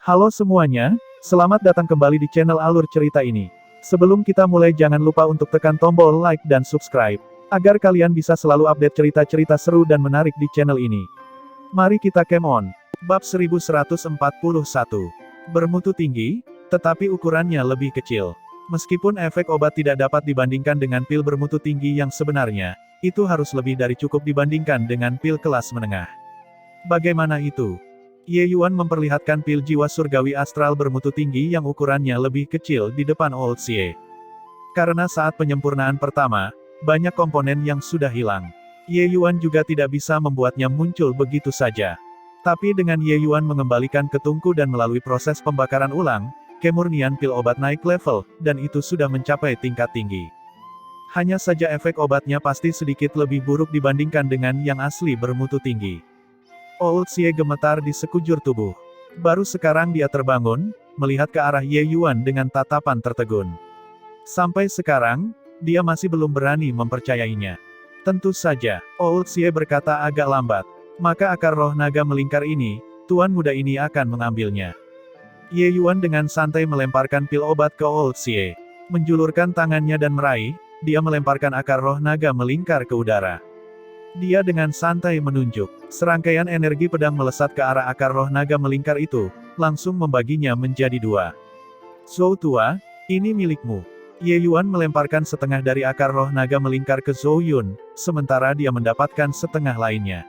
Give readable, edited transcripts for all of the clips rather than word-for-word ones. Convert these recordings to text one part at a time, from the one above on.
Halo semuanya, selamat datang kembali di channel Alur Cerita ini. Sebelum kita mulai jangan lupa untuk tekan tombol like dan subscribe, agar kalian bisa selalu update cerita-cerita seru dan menarik di channel ini. Mari kita game on. Bab 1141. Bermutu tinggi, tetapi ukurannya lebih kecil. Meskipun efek obat tidak dapat dibandingkan dengan pil bermutu tinggi yang sebenarnya, itu harus lebih dari cukup dibandingkan dengan pil kelas menengah. Bagaimana itu? Ye Yuan memperlihatkan pil jiwa surgawi astral bermutu tinggi yang ukurannya lebih kecil di depan Old Xie. Karena saat penyempurnaan pertama, banyak komponen yang sudah hilang. Ye Yuan juga tidak bisa membuatnya muncul begitu saja. Tapi dengan Ye Yuan mengembalikan ke tungku dan melalui proses pembakaran ulang, kemurnian pil obat naik level, dan itu sudah mencapai tingkat tinggi. Hanya saja efek obatnya pasti sedikit lebih buruk dibandingkan dengan yang asli bermutu tinggi. Old Xie gemetar di sekujur tubuh. Baru sekarang dia terbangun, melihat ke arah Ye Yuan dengan tatapan tertegun. Sampai sekarang, dia masih belum berani mempercayainya. Tentu saja, Old Xie berkata agak lambat. Maka akar roh naga melingkar ini, tuan muda ini akan mengambilnya. Ye Yuan dengan santai melemparkan pil obat ke Old Xie. Menjulurkan tangannya dan meraih, dia melemparkan akar roh naga melingkar ke udara. Dia dengan santai menunjuk. Serangkaian energi pedang melesat ke arah akar roh naga melingkar itu, langsung membaginya menjadi dua. Zhou tua, ini milikmu. Ye Yuan melemparkan setengah dari akar roh naga melingkar ke Zhou Yun, sementara dia mendapatkan setengah lainnya.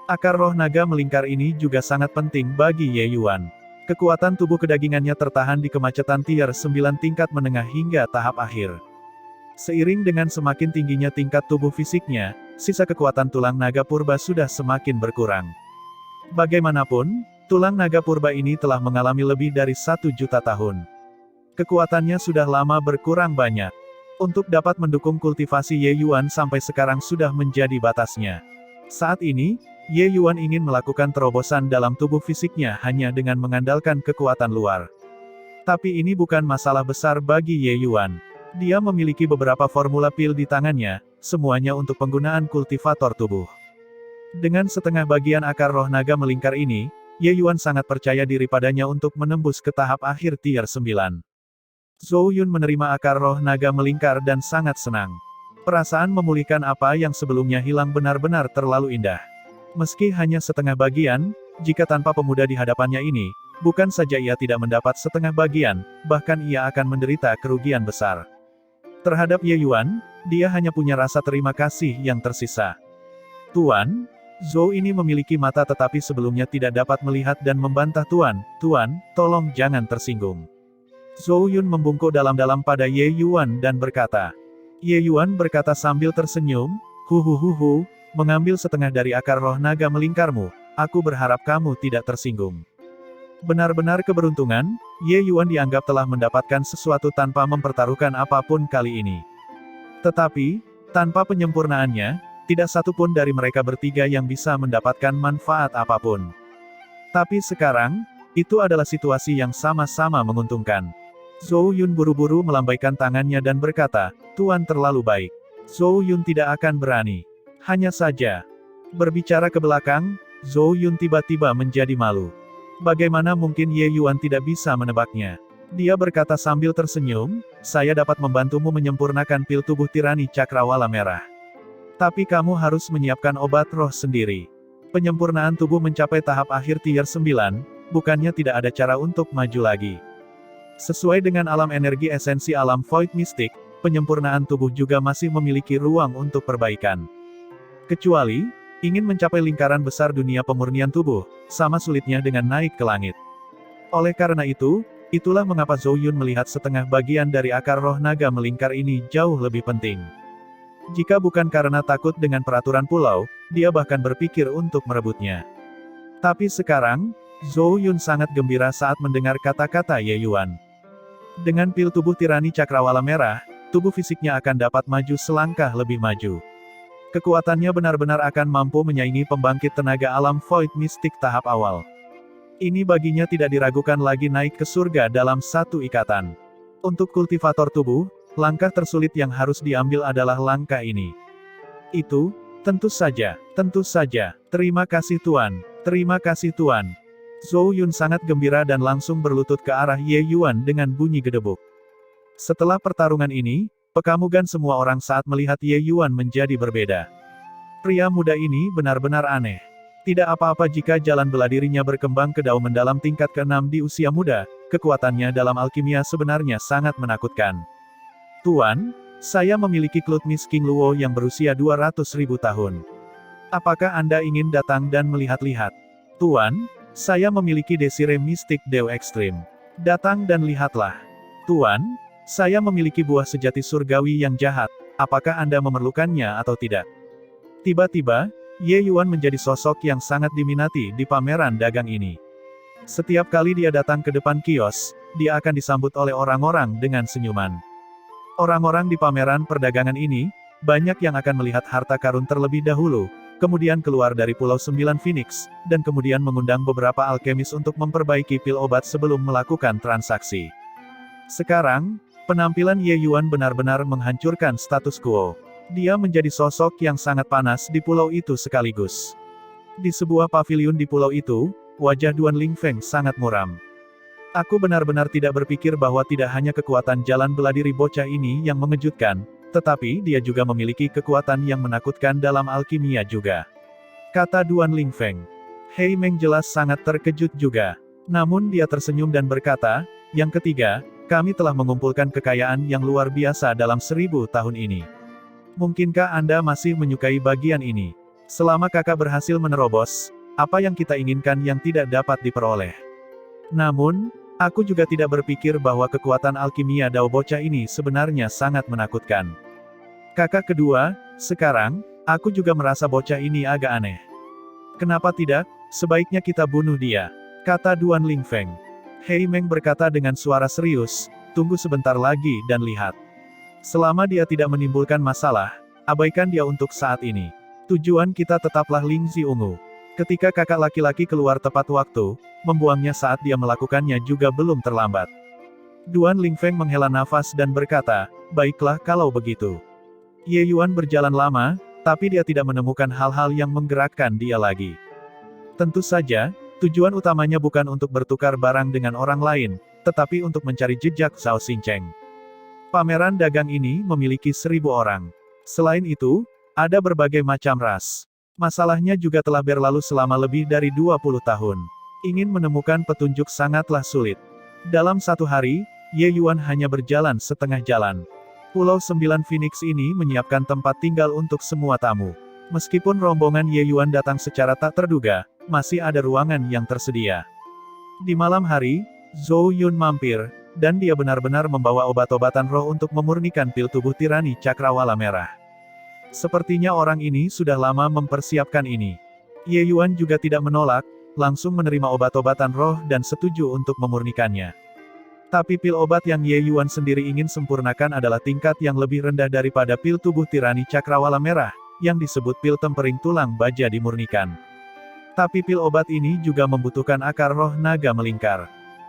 Akar roh naga melingkar ini juga sangat penting bagi Ye Yuan. Kekuatan tubuh kedagingannya tertahan di kemacetan tier 9 tingkat menengah hingga tahap akhir. Seiring dengan semakin tingginya tingkat tubuh fisiknya, sisa kekuatan tulang naga purba sudah semakin berkurang. Bagaimanapun, tulang naga purba ini telah mengalami lebih dari 1 juta tahun. Kekuatannya sudah lama berkurang banyak. Untuk dapat mendukung kultivasi Ye Yuan sampai sekarang sudah menjadi batasnya. Saat ini, Ye Yuan ingin melakukan terobosan dalam tubuh fisiknya hanya dengan mengandalkan kekuatan luar. Tapi ini bukan masalah besar bagi Ye Yuan. Dia memiliki beberapa formula pil di tangannya, semuanya untuk penggunaan kultivator tubuh. Dengan setengah bagian akar roh naga melingkar ini, Ye Yuan sangat percaya diri padanya untuk menembus ke tahap akhir tier 9. Zhou Yun menerima akar roh naga melingkar dan sangat senang. Perasaan memulihkan apa yang sebelumnya hilang benar-benar terlalu indah. Meski hanya setengah bagian, jika tanpa pemuda di hadapannya ini, bukan saja ia tidak mendapat setengah bagian, bahkan ia akan menderita kerugian besar. Terhadap Ye Yuan, dia hanya punya rasa terima kasih yang tersisa. Tuan, Zhou ini memiliki mata tetapi sebelumnya tidak dapat melihat dan membantah Tuan, tolong jangan tersinggung. Zhou Yun membungkuk dalam-dalam pada Ye Yuan dan berkata. Ye Yuan berkata sambil tersenyum, huhuhuhu, mengambil setengah dari akar roh naga melingkarmu, aku berharap kamu tidak tersinggung. Benar-benar keberuntungan, Ye Yuan dianggap telah mendapatkan sesuatu tanpa mempertaruhkan apapun kali ini. Tetapi, tanpa penyempurnaannya, tidak satu pun dari mereka bertiga yang bisa mendapatkan manfaat apapun. Tapi sekarang, itu adalah situasi yang sama-sama menguntungkan. Zhou Yun buru-buru melambaikan tangannya dan berkata, Tuan terlalu baik. Zhou Yun tidak akan berani. Hanya saja. Berbicara ke belakang, Zhou Yun tiba-tiba menjadi malu. Bagaimana mungkin Ye Yuan tidak bisa menebaknya? Dia berkata sambil tersenyum, saya dapat membantumu menyempurnakan pil tubuh tirani cakrawala merah. Tapi kamu harus menyiapkan obat roh sendiri. Penyempurnaan tubuh mencapai tahap akhir tier 9, bukannya tidak ada cara untuk maju lagi. Sesuai dengan alam energi esensi alam Void Mystic, penyempurnaan tubuh juga masih memiliki ruang untuk perbaikan. Kecuali, ingin mencapai lingkaran besar dunia pemurnian tubuh, sama sulitnya dengan naik ke langit. Oleh karena itu, itulah mengapa Zhou Yun melihat setengah bagian dari akar roh naga melingkar ini jauh lebih penting. Jika bukan karena takut dengan peraturan pulau, dia bahkan berpikir untuk merebutnya. Tapi sekarang, Zhou Yun sangat gembira saat mendengar kata-kata Ye Yuan. Dengan pil tubuh tirani cakrawala merah, tubuh fisiknya akan dapat maju selangkah lebih maju. Kekuatannya benar-benar akan mampu menyaingi pembangkit tenaga alam Void Mystic tahap awal. Ini baginya tidak diragukan lagi naik ke surga dalam satu ikatan. Untuk kultivator tubuh, langkah tersulit yang harus diambil adalah langkah ini. Itu, tentu saja, terima kasih Tuan, terima kasih Tuan. Zhou Yun sangat gembira dan langsung berlutut ke arah Ye Yuan dengan bunyi gedebuk. Setelah pertarungan ini, pekamugan semua orang saat melihat Ye Yuan menjadi berbeda. Pria muda ini benar-benar aneh. Tidak apa-apa jika jalan bela dirinya berkembang ke daun mendalam tingkat ke-6 di usia muda, kekuatannya dalam alkimia sebenarnya sangat menakutkan. Tuan, saya memiliki Klutmis King Luo yang berusia 200.000 tahun. Apakah Anda ingin datang dan melihat-lihat? Tuan, saya memiliki Desire Mistik Dew Ekstrim. Datang dan lihatlah. Tuan, saya memiliki buah sejati surgawi yang jahat, apakah Anda memerlukannya atau tidak? Tiba-tiba, Ye Yuan menjadi sosok yang sangat diminati di pameran dagang ini. Setiap kali dia datang ke depan kios, dia akan disambut oleh orang-orang dengan senyuman. Orang-orang di pameran perdagangan ini, banyak yang akan melihat harta karun terlebih dahulu, kemudian keluar dari Pulau 9 Phoenix, dan kemudian mengundang beberapa alkemis untuk memperbaiki pil obat sebelum melakukan transaksi. Sekarang, penampilan Ye Yuan benar-benar menghancurkan status quo. Dia menjadi sosok yang sangat panas di pulau itu sekaligus. Di sebuah paviliun di pulau itu, wajah Duan Lingfeng sangat muram. Aku benar-benar tidak berpikir bahwa tidak hanya kekuatan jalan bela diri bocah ini yang mengejutkan, tetapi dia juga memiliki kekuatan yang menakutkan dalam alkimia juga. Kata Duan Lingfeng. Hei Meng jelas sangat terkejut juga. Namun dia tersenyum dan berkata, yang ketiga, kami telah mengumpulkan kekayaan yang luar biasa dalam 1000 tahun ini. Mungkinkah Anda masih menyukai bagian ini? Selama kakak berhasil menerobos, apa yang kita inginkan yang tidak dapat diperoleh? Namun, aku juga tidak berpikir bahwa kekuatan alkimia Dao bocah ini sebenarnya sangat menakutkan. Kakak kedua, sekarang, aku juga merasa bocah ini agak aneh. Kenapa tidak? Sebaiknya kita bunuh dia, kata Duan Lingfeng. Hei Meng berkata dengan suara serius, tunggu sebentar lagi dan lihat. Selama dia tidak menimbulkan masalah, abaikan dia untuk saat ini. Tujuan kita tetaplah Lingzi Ungu. Ketika kakak laki-laki keluar tepat waktu, membuangnya saat dia melakukannya juga belum terlambat. Duan Lingfeng menghela nafas dan berkata, baiklah kalau begitu. Ye Yuan berjalan lama, tapi dia tidak menemukan hal-hal yang menggerakkan dia lagi. Tentu saja, tujuan utamanya bukan untuk bertukar barang dengan orang lain, tetapi untuk mencari jejak Zhao Xingcheng. Pameran dagang ini memiliki 1000 orang. Selain itu, ada berbagai macam ras. Masalahnya juga telah berlalu selama lebih dari 20 tahun. Ingin menemukan petunjuk sangatlah sulit. Dalam satu hari, Ye Yuan hanya berjalan setengah jalan. Pulau 9 Phoenix ini menyiapkan tempat tinggal untuk semua tamu. Meskipun rombongan Ye Yuan datang secara tak terduga, masih ada ruangan yang tersedia. Di malam hari, Zhou Yun mampir, dan dia benar-benar membawa obat-obatan roh untuk memurnikan pil tubuh tirani cakrawala merah. Sepertinya orang ini sudah lama mempersiapkan ini. Ye Yuan juga tidak menolak, langsung menerima obat-obatan roh dan setuju untuk memurnikannya. Tapi pil obat yang Ye Yuan sendiri ingin sempurnakan adalah tingkat yang lebih rendah daripada pil tubuh tirani cakrawala merah, yang disebut pil tempering tulang baja dimurnikan. Tapi pil obat ini juga membutuhkan akar roh naga melingkar.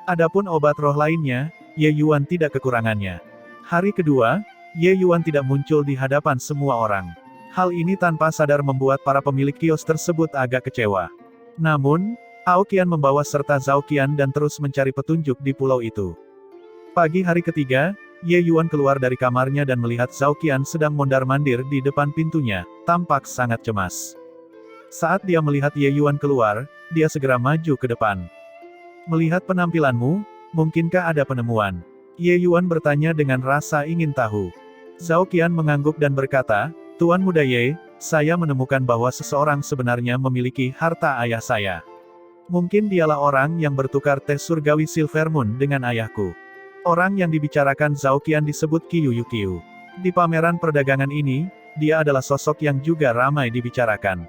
Adapun obat roh lainnya, Ye Yuan tidak kekurangannya. Hari kedua, Ye Yuan tidak muncul di hadapan semua orang. Hal ini tanpa sadar membuat para pemilik kios tersebut agak kecewa. Namun, Ao Qian membawa serta Zhao Qian dan terus mencari petunjuk di pulau itu. Pagi hari ketiga, Ye Yuan keluar dari kamarnya dan melihat Zhao Qian sedang mondar-mandir di depan pintunya, tampak sangat cemas. Saat dia melihat Ye Yuan keluar, dia segera maju ke depan. Melihat penampilanmu, mungkinkah ada penemuan? Ye Yuan bertanya dengan rasa ingin tahu. Zhao Qian mengangguk dan berkata, Tuan Muda Ye, saya menemukan bahwa seseorang sebenarnya memiliki harta ayah saya. Mungkin dialah orang yang bertukar tes surgawi Silver Moon dengan ayahku. Orang yang dibicarakan Zhao Qian disebut Qiu Yuqiu. Di pameran perdagangan ini, dia adalah sosok yang juga ramai dibicarakan.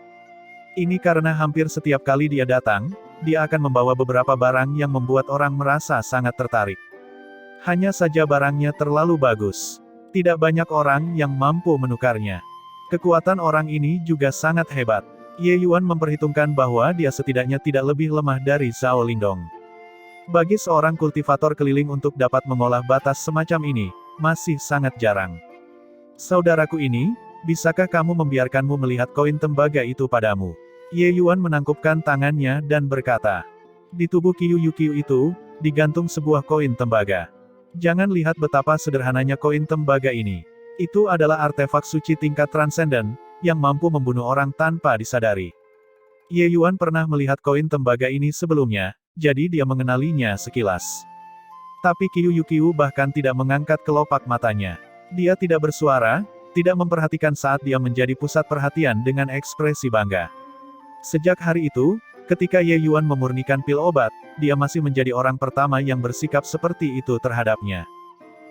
Ini karena hampir setiap kali dia datang, dia akan membawa beberapa barang yang membuat orang merasa sangat tertarik. Hanya saja barangnya terlalu bagus. Tidak banyak orang yang mampu menukarnya. Kekuatan orang ini juga sangat hebat. Ye Yuan memperhitungkan bahwa dia setidaknya tidak lebih lemah dari Zhao Lindong. Bagi seorang kultivator keliling untuk dapat mengolah batas semacam ini, masih sangat jarang. Saudaraku ini, bisakah kamu membiarkanmu melihat koin tembaga itu padamu? Ye Yuan menangkupkan tangannya dan berkata, Di tubuh Qiu Yu itu, digantung sebuah koin tembaga. Jangan lihat betapa sederhananya koin tembaga ini. Itu adalah artefak suci tingkat transenden, yang mampu membunuh orang tanpa disadari. Ye Yuan pernah melihat koin tembaga ini sebelumnya, jadi dia mengenalinya sekilas. Tapi Qiu Yu bahkan tidak mengangkat kelopak matanya. Dia tidak bersuara, tidak memperhatikan saat dia menjadi pusat perhatian dengan ekspresi bangga. Sejak hari itu, ketika Ye Yuan memurnikan pil obat, dia masih menjadi orang pertama yang bersikap seperti itu terhadapnya.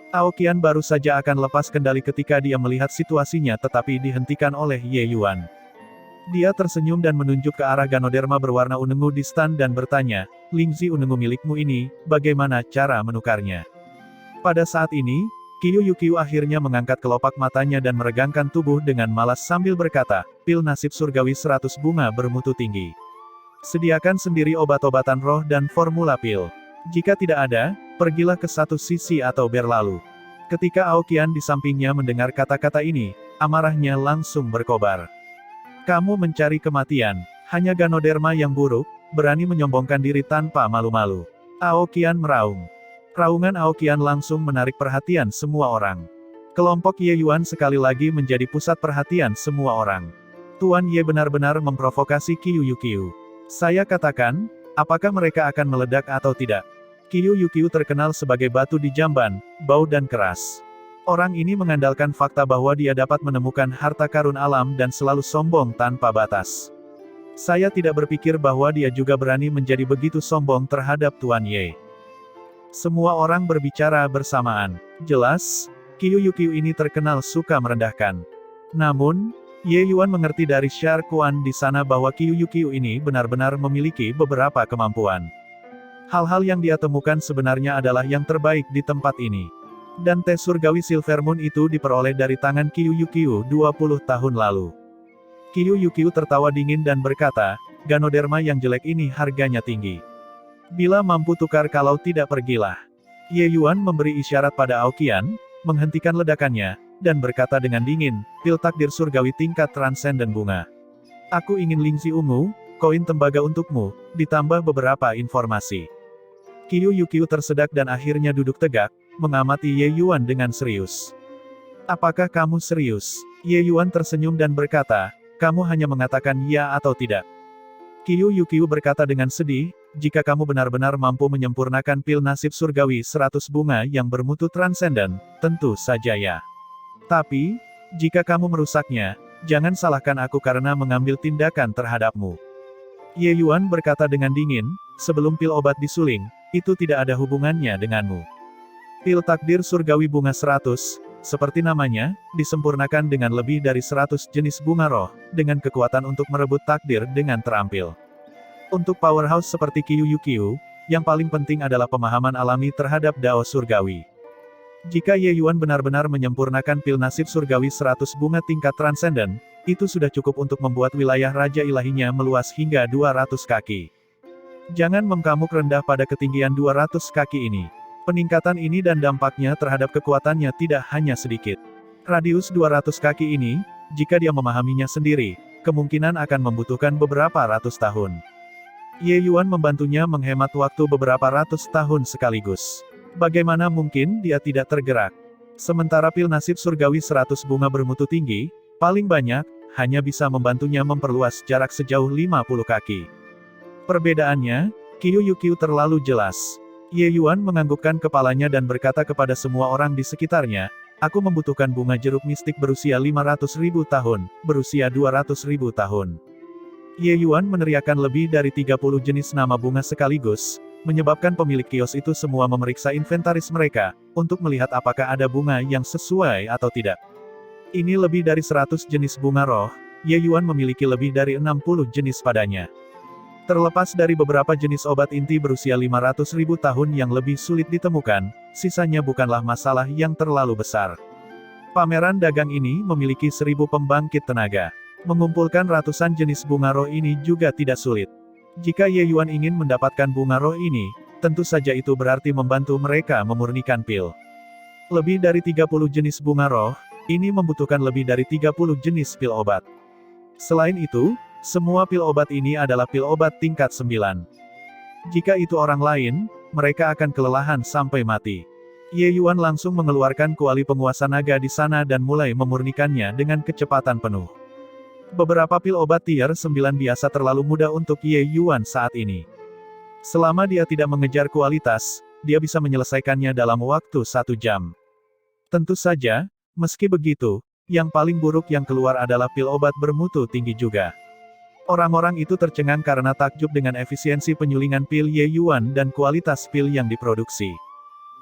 Aoqian baru saja akan lepas kendali ketika dia melihat situasinya tetapi dihentikan oleh Ye Yuan. Dia tersenyum dan menunjuk ke arah Ganoderma berwarna ungu di stand dan bertanya, "Lingzi ungu milikmu ini, bagaimana cara menukarnya?" Pada saat ini, Qiu Yu akhirnya mengangkat kelopak matanya dan meregangkan tubuh dengan malas sambil berkata, "Pil nasib surgawi 100 bunga bermutu tinggi. Sediakan sendiri obat-obatan roh dan formula pil. Jika tidak ada, pergilah ke satu sisi atau berlalu." Ketika Aoqian di sampingnya mendengar kata-kata ini, amarahnya langsung berkobar. "Kamu mencari kematian. Hanya Ganoderma yang buruk, berani menyombongkan diri tanpa malu-malu." Aoqian meraung. Raungan Aoqian langsung menarik perhatian semua orang. Kelompok Ye Yuan sekali lagi menjadi pusat perhatian semua orang. Tuan Ye benar-benar memprovokasi Qiu Yu. Saya katakan, apakah mereka akan meledak atau tidak? Qiu Yu terkenal sebagai batu di jamban, bau dan keras. Orang ini mengandalkan fakta bahwa dia dapat menemukan harta karun alam dan selalu sombong tanpa batas. Saya tidak berpikir bahwa dia juga berani menjadi begitu sombong terhadap Tuan Ye. Semua orang berbicara bersamaan. Jelas, Qiu Yu ini terkenal suka merendahkan. Namun, Ye Yuan mengerti dari Shar Quan di sana bahwa Qiu Yu ini benar-benar memiliki beberapa kemampuan. Hal-hal yang dia temukan sebenarnya adalah yang terbaik di tempat ini. Dan tes surgawi Silver Moon itu diperoleh dari tangan Qiu Yu 20 tahun lalu. Qiu Yu tertawa dingin dan berkata, "Ganoderma yang jelek ini harganya tinggi. Bila mampu tukar kalau tidak pergilah." Ye Yuan memberi isyarat pada Aoqian, menghentikan ledakannya, dan berkata dengan dingin, "Pil takdir surgawi tingkat transenden bunga. Aku ingin Lingzi ungu, koin tembaga untukmu, ditambah beberapa informasi." Qiu Yu tersedak dan akhirnya duduk tegak, mengamati Ye Yuan dengan serius. "Apakah kamu serius?" Ye Yuan tersenyum dan berkata, "Kamu hanya mengatakan ya atau tidak." Qiu Yu berkata dengan sedih, "Jika kamu benar-benar mampu menyempurnakan pil nasib surgawi 100 bunga yang bermutu transenden, tentu saja ya. Tapi, jika kamu merusaknya, jangan salahkan aku karena mengambil tindakan terhadapmu." Ye Yuan berkata dengan dingin, "Sebelum pil obat disuling, itu tidak ada hubungannya denganmu. Pil takdir surgawi bunga 100, seperti namanya, disempurnakan dengan lebih dari 100 jenis bunga roh, dengan kekuatan untuk merebut takdir dengan terampil. Untuk powerhouse seperti Qiu Yu, yang paling penting adalah pemahaman alami terhadap dao surgawi. Jika Ye Yuan benar-benar menyempurnakan pil nasib surgawi 100 bunga tingkat transenden, itu sudah cukup untuk membuat wilayah Raja Ilahinya meluas hingga 200 kaki. Jangan mengkamuk rendah pada ketinggian 200 kaki ini. Peningkatan ini dan dampaknya terhadap kekuatannya tidak hanya sedikit. Radius 200 kaki ini, jika dia memahaminya sendiri, kemungkinan akan membutuhkan beberapa ratus tahun. Ye Yuan membantunya menghemat waktu beberapa ratus tahun sekaligus. Bagaimana mungkin dia tidak tergerak? Sementara pil nasib surgawi 100 bunga bermutu tinggi, paling banyak, hanya bisa membantunya memperluas jarak sejauh 50 kaki. Perbedaannya, Qiu Yu terlalu jelas. Ye Yuan menganggukkan kepalanya dan berkata kepada semua orang di sekitarnya, "Aku membutuhkan bunga jeruk mistik berusia 500.000 tahun, berusia 200.000 tahun." Ye Yuan meneriakkan lebih dari 30 jenis nama bunga sekaligus, menyebabkan pemilik kios itu semua memeriksa inventaris mereka, untuk melihat apakah ada bunga yang sesuai atau tidak. Ini lebih dari 100 jenis bunga roh, Ye Yuan memiliki lebih dari 60 jenis padanya. Terlepas dari beberapa jenis obat inti berusia 500.000 tahun yang lebih sulit ditemukan, sisanya bukanlah masalah yang terlalu besar. Pameran dagang ini memiliki 1000 pembangkit tenaga. Mengumpulkan ratusan jenis bunga roh ini juga tidak sulit. Jika Ye Yuan ingin mendapatkan bunga roh ini, tentu saja itu berarti membantu mereka memurnikan pil. Lebih dari 30 jenis bunga roh, ini membutuhkan lebih dari 30 jenis pil obat. Selain itu, semua pil obat ini adalah pil obat tingkat 9. Jika itu orang lain, mereka akan kelelahan sampai mati. Ye Yuan langsung mengeluarkan kuali penguasa naga di sana dan mulai memurnikannya dengan kecepatan penuh. Beberapa pil obat tier 9 biasa terlalu mudah untuk Ye Yuan saat ini. Selama dia tidak mengejar kualitas, dia bisa menyelesaikannya dalam waktu 1 jam. Tentu saja, meski begitu, yang paling buruk yang keluar adalah pil obat bermutu tinggi juga. Orang-orang itu tercengang karena takjub dengan efisiensi penyulingan pil Ye Yuan dan kualitas pil yang diproduksi.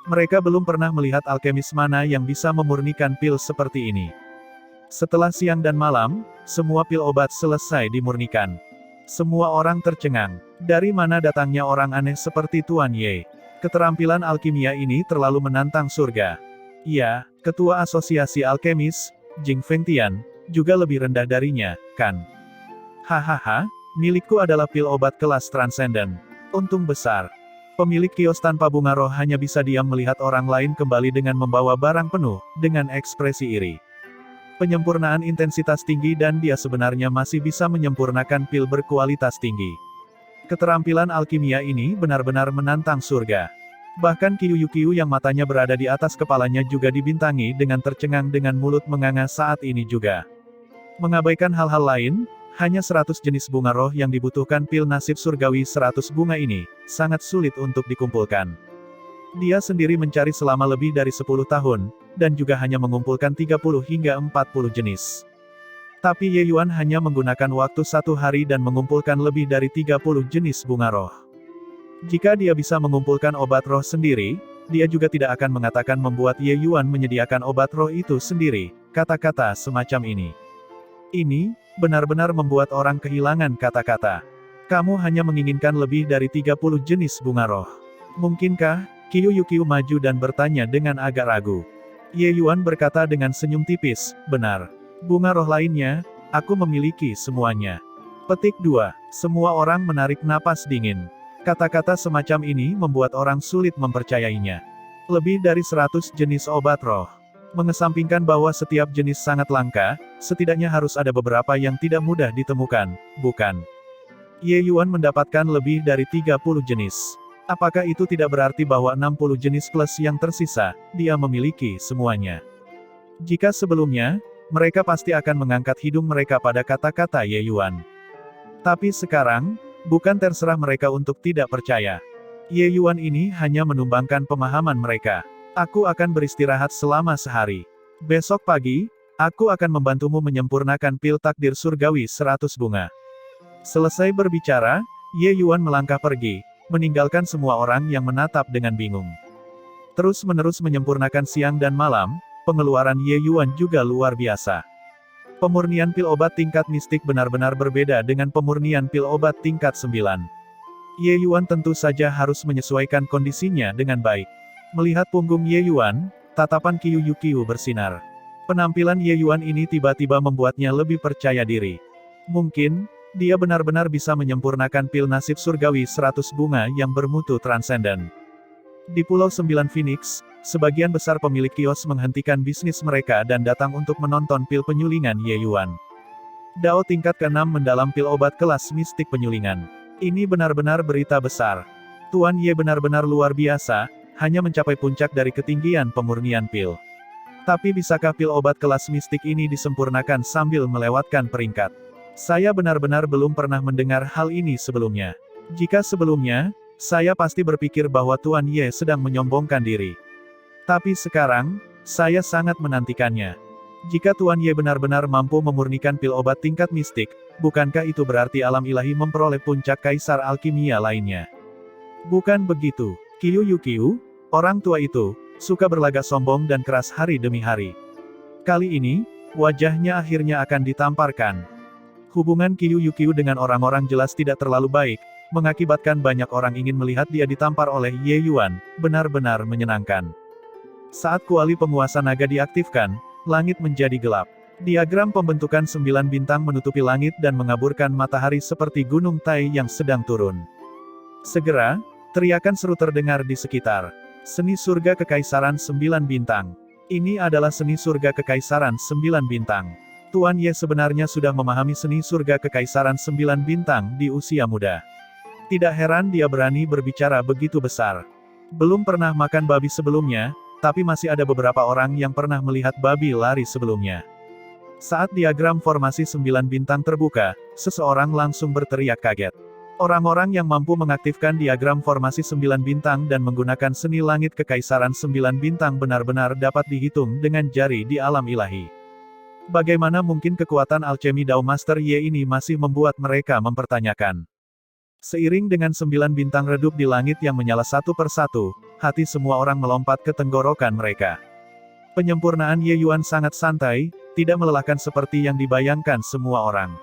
Mereka belum pernah melihat alkemis mana yang bisa memurnikan pil seperti ini. Setelah siang dan malam, semua pil obat selesai dimurnikan. Semua orang tercengang. Dari mana datangnya orang aneh seperti Tuan Ye? Keterampilan alkimia ini terlalu menantang surga. Iya, ketua asosiasi alkemis, Jing Fengtian, juga lebih rendah darinya, kan? Hahaha, milikku adalah pil obat kelas transenden. Untung besar. Pemilik kios tanpa bunga roh hanya bisa diam melihat orang lain kembali dengan membawa barang penuh, dengan ekspresi iri. Penyempurnaan intensitas tinggi dan dia sebenarnya masih bisa menyempurnakan pil berkualitas tinggi. Keterampilan alkimia ini benar-benar menantang surga. Bahkan Qiu Yuqiu yang matanya berada di atas kepalanya juga dibintangi dengan tercengang dengan mulut menganga saat ini juga. Mengabaikan hal-hal lain, hanya 100 jenis bunga roh yang dibutuhkan pil nasib surgawi 100 bunga ini, sangat sulit untuk dikumpulkan. Dia sendiri mencari selama lebih dari 10 tahun, dan juga hanya mengumpulkan 30 hingga 40 jenis. Tapi Ye Yuan hanya menggunakan waktu 1 hari dan mengumpulkan lebih dari 30 jenis bunga roh. Jika dia bisa mengumpulkan obat roh sendiri, dia juga tidak akan mengatakan membuat Ye Yuan menyediakan obat roh itu sendiri, kata-kata semacam ini. Ini, benar-benar membuat orang kehilangan kata-kata. Kamu hanya menginginkan lebih dari 30 jenis bunga roh. Mungkinkah? Qiu Yuqiu maju dan bertanya dengan agak ragu. Ye Yuan berkata dengan senyum tipis, benar. Bunga roh lainnya, aku memiliki semuanya. Petik 2. Semua orang menarik napas dingin. Kata-kata semacam ini membuat orang sulit mempercayainya. Lebih dari 100 jenis obat roh. Mengesampingkan bahwa setiap jenis sangat langka, setidaknya harus ada beberapa yang tidak mudah ditemukan, bukan? Ye Yuan mendapatkan lebih dari 30 jenis. Apakah itu tidak berarti bahwa 60 jenis plus yang tersisa, dia memiliki semuanya? Jika sebelumnya, mereka pasti akan mengangkat hidung mereka pada kata-kata Ye Yuan. Tapi sekarang, bukan terserah mereka untuk tidak percaya. Ye Yuan ini hanya menumbangkan pemahaman mereka. Aku akan beristirahat selama sehari. Besok pagi, aku akan membantumu menyempurnakan pil takdir surgawi 100 bunga. Selesai berbicara, Ye Yuan melangkah pergi, meninggalkan semua orang yang menatap dengan bingung. Terus-menerus menyempurnakan siang dan malam, pengeluaran Ye Yuan juga luar biasa. Pemurnian pil obat tingkat mistik benar-benar berbeda dengan pemurnian pil obat tingkat 9. Ye Yuan tentu saja harus menyesuaikan kondisinya dengan baik. Melihat punggung Ye Yuan, tatapan Qiu Yuqiu bersinar. Penampilan Ye Yuan ini tiba-tiba membuatnya lebih percaya diri. Mungkin, dia benar-benar bisa menyempurnakan pil nasib surgawi 100 bunga yang bermutu transenden. Di Pulau 9 Phoenix, sebagian besar pemilik kios menghentikan bisnis mereka dan datang untuk menonton pil penyulingan Ye Yuan. Dao tingkat ke-6 mendalam pil obat kelas mistik penyulingan. Ini benar-benar berita besar. Tuan Ye benar-benar luar biasa, hanya mencapai puncak dari ketinggian pemurnian pil. Tapi bisakah pil obat kelas mistik ini disempurnakan sambil melewatkan peringkat? Saya benar-benar belum pernah mendengar hal ini sebelumnya. Jika sebelumnya, saya pasti berpikir bahwa Tuan Ye sedang menyombongkan diri. Tapi sekarang, saya sangat menantikannya. Jika Tuan Ye benar-benar mampu memurnikan pil obat tingkat mistik, bukankah itu berarti alam ilahi memperoleh puncak kaisar alkimia lainnya? Bukan begitu. Qiu Yuqiu, orang tua itu, suka berlagak sombong dan keras hari demi hari. Kali ini, wajahnya akhirnya akan ditamparkan. Hubungan Qiu Yuqiu dengan orang-orang jelas tidak terlalu baik, mengakibatkan banyak orang ingin melihat dia ditampar oleh Ye Yuan, benar-benar menyenangkan. Saat kuali penguasa naga diaktifkan, langit menjadi gelap. Diagram pembentukan 9 bintang menutupi langit dan mengaburkan matahari seperti gunung Tai yang sedang turun. Segera, teriakan seru terdengar di sekitar. Seni surga kekaisaran 9 bintang. Ini adalah seni surga kekaisaran 9 bintang. Tuan Ye sebenarnya sudah memahami seni surga kekaisaran 9 bintang di usia muda. Tidak heran dia berani berbicara begitu besar. Belum pernah makan babi sebelumnya, tapi masih ada beberapa orang yang pernah melihat babi lari sebelumnya. Saat diagram formasi 9 bintang terbuka, seseorang langsung berteriak kaget. Orang-orang yang mampu mengaktifkan diagram formasi 9 bintang dan menggunakan seni langit kekaisaran 9 bintang benar-benar dapat dihitung dengan jari di alam ilahi. Bagaimana mungkin kekuatan alchemy Dao Master Ye ini masih membuat mereka mempertanyakan? Seiring dengan 9 bintang redup di langit yang menyala satu persatu, hati semua orang melompat ke tenggorokan mereka. Penyempurnaan Ye Yuan sangat santai, tidak melelahkan seperti yang dibayangkan semua orang.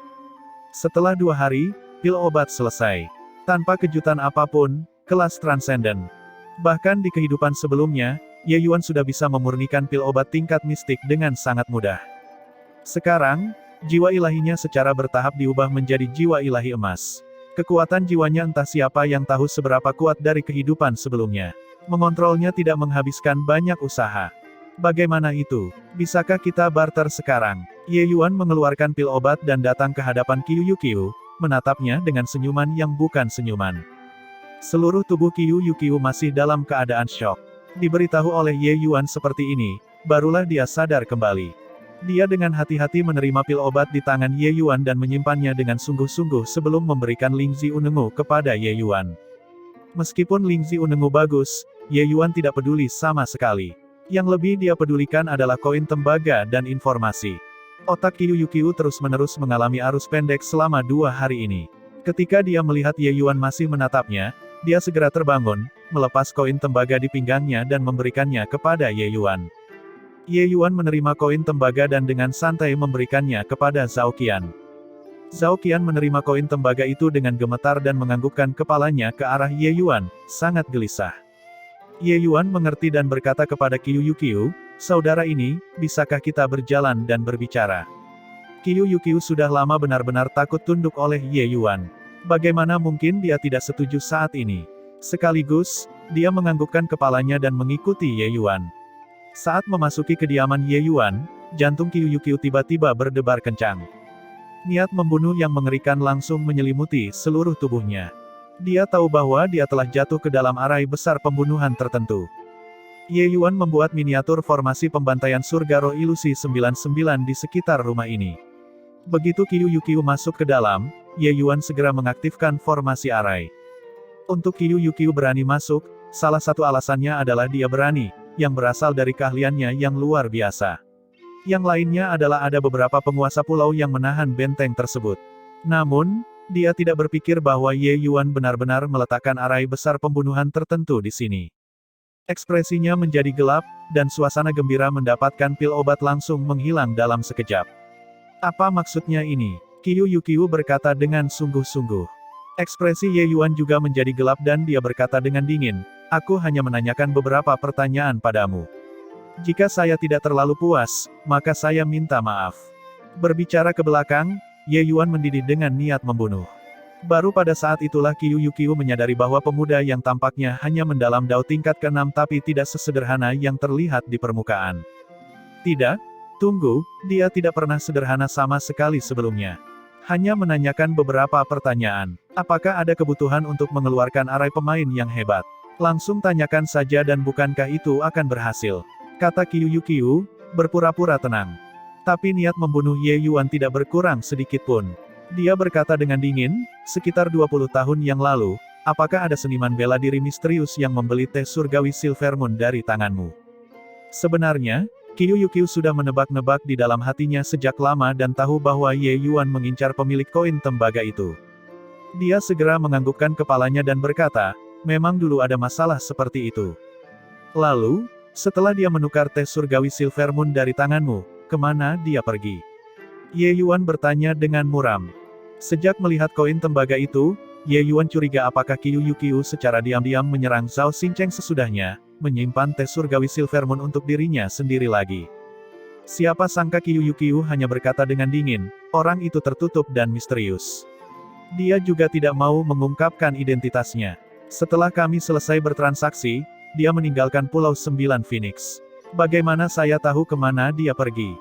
Setelah 2 hari, pil obat selesai. Tanpa kejutan apapun, kelas transenden. Bahkan di kehidupan sebelumnya, Ye Yuan sudah bisa memurnikan pil obat tingkat mistik dengan sangat mudah. Sekarang, jiwa ilahinya secara bertahap diubah menjadi jiwa ilahi emas. Kekuatan jiwanya entah siapa yang tahu seberapa kuat dari kehidupan sebelumnya. Mengontrolnya tidak menghabiskan banyak usaha. Bagaimana itu? Bisakah kita barter sekarang? Ye Yuan mengeluarkan pil obat dan datang ke hadapan Qiu Yuqiu, menatapnya dengan senyuman yang bukan senyuman. Seluruh tubuh Qiu Yuqiu masih dalam keadaan syok. Diberitahu oleh Ye Yuan seperti ini, barulah dia sadar kembali. Dia dengan hati-hati menerima pil obat di tangan Ye Yuan dan menyimpannya dengan sungguh-sungguh sebelum memberikan Lingzi Unengu kepada Ye Yuan. Meskipun Lingzi Unengu bagus, Ye Yuan tidak peduli sama sekali. Yang lebih dia pedulikan adalah koin tembaga dan informasi. Otak Qiu Yuqiu terus-menerus mengalami arus pendek selama 2 hari ini. Ketika dia melihat Ye Yuan masih menatapnya, dia segera terbangun, melepas koin tembaga di pinggangnya dan memberikannya kepada Ye Yuan. Ye Yuan menerima koin tembaga dan dengan santai memberikannya kepada Zhao Qian. Zhao Qian menerima koin tembaga itu dengan gemetar dan menganggukkan kepalanya ke arah Ye Yuan, sangat gelisah. Ye Yuan mengerti dan berkata kepada Qiu Yuqiu, "Saudara ini, bisakah kita berjalan dan berbicara?" Qiu Yuqiu sudah lama benar-benar takut tunduk oleh Ye Yuan. Bagaimana mungkin dia tidak setuju saat ini? Sekaligus, dia menganggukkan kepalanya dan mengikuti Ye Yuan. Saat memasuki kediaman Ye Yuan, jantung Qiu Yuqiu tiba-tiba berdebar kencang. Niat membunuh yang mengerikan langsung menyelimuti seluruh tubuhnya. Dia tahu bahwa dia telah jatuh ke dalam arai besar pembunuhan tertentu. Ye Yuan membuat miniatur formasi pembantaian surga roh ilusi 99 di sekitar rumah ini. Begitu Qiu Yuqiu masuk ke dalam, Ye Yuan segera mengaktifkan formasi arai. Untuk Qiu Yuqiu berani masuk, salah satu alasannya adalah dia berani, yang berasal dari keahliannya yang luar biasa. Yang lainnya adalah ada beberapa penguasa pulau yang menahan benteng tersebut. Namun, dia tidak berpikir bahwa Ye Yuan benar-benar meletakkan arai besar pembunuhan tertentu di sini. Ekspresinya menjadi gelap, dan suasana gembira mendapatkan pil obat langsung menghilang dalam sekejap. Apa maksudnya ini? Qiu Yuqiu berkata dengan sungguh-sungguh. Ekspresi Ye Yuan juga menjadi gelap dan dia berkata dengan dingin, "Aku hanya menanyakan beberapa pertanyaan padamu. Jika saya tidak terlalu puas, maka saya minta maaf." Berbicara ke belakang, Ye Yuan mendidih dengan niat membunuh. Baru pada saat itulah Qiu Yuqiu menyadari bahwa pemuda yang tampaknya hanya mendalam dao tingkat ke-6 tapi tidak sesederhana yang terlihat di permukaan. Tidak, tunggu, dia tidak pernah sederhana sama sekali sebelumnya. Hanya menanyakan beberapa pertanyaan. Apakah ada kebutuhan untuk mengeluarkan arai pemain yang hebat? Langsung tanyakan saja dan bukankah itu akan berhasil? Kata Qiu Yuqiu, berpura-pura tenang. Tapi niat membunuh Ye Yuan tidak berkurang sedikit pun. Dia berkata dengan dingin, "Sekitar 20 tahun yang lalu, apakah ada seniman bela diri misterius yang membeli teh surgawi Silver Moon dari tanganmu?" Sebenarnya, Qiu Yuqiu sudah menebak-nebak di dalam hatinya sejak lama dan tahu bahwa Ye Yuan mengincar pemilik koin tembaga itu. Dia segera menganggukkan kepalanya dan berkata, "Memang dulu ada masalah seperti itu. Lalu, setelah dia menukar teh surgawi Silver Moon dari tanganmu, kemana dia pergi?" Ye Yuan bertanya dengan muram. Sejak melihat koin tembaga itu, Ye Yuan curiga apakah Qiu Yuqiu secara diam-diam menyerang Zhao Xingcheng sesudahnya, menyimpan teh surgawi Silver Moon untuk dirinya sendiri lagi. Siapa sangka Qiu Yuqiu hanya berkata dengan dingin, "Orang itu tertutup dan misterius. Dia juga tidak mau mengungkapkan identitasnya. Setelah kami selesai bertransaksi, dia meninggalkan Pulau 9 Phoenix. Bagaimana saya tahu kemana dia pergi?"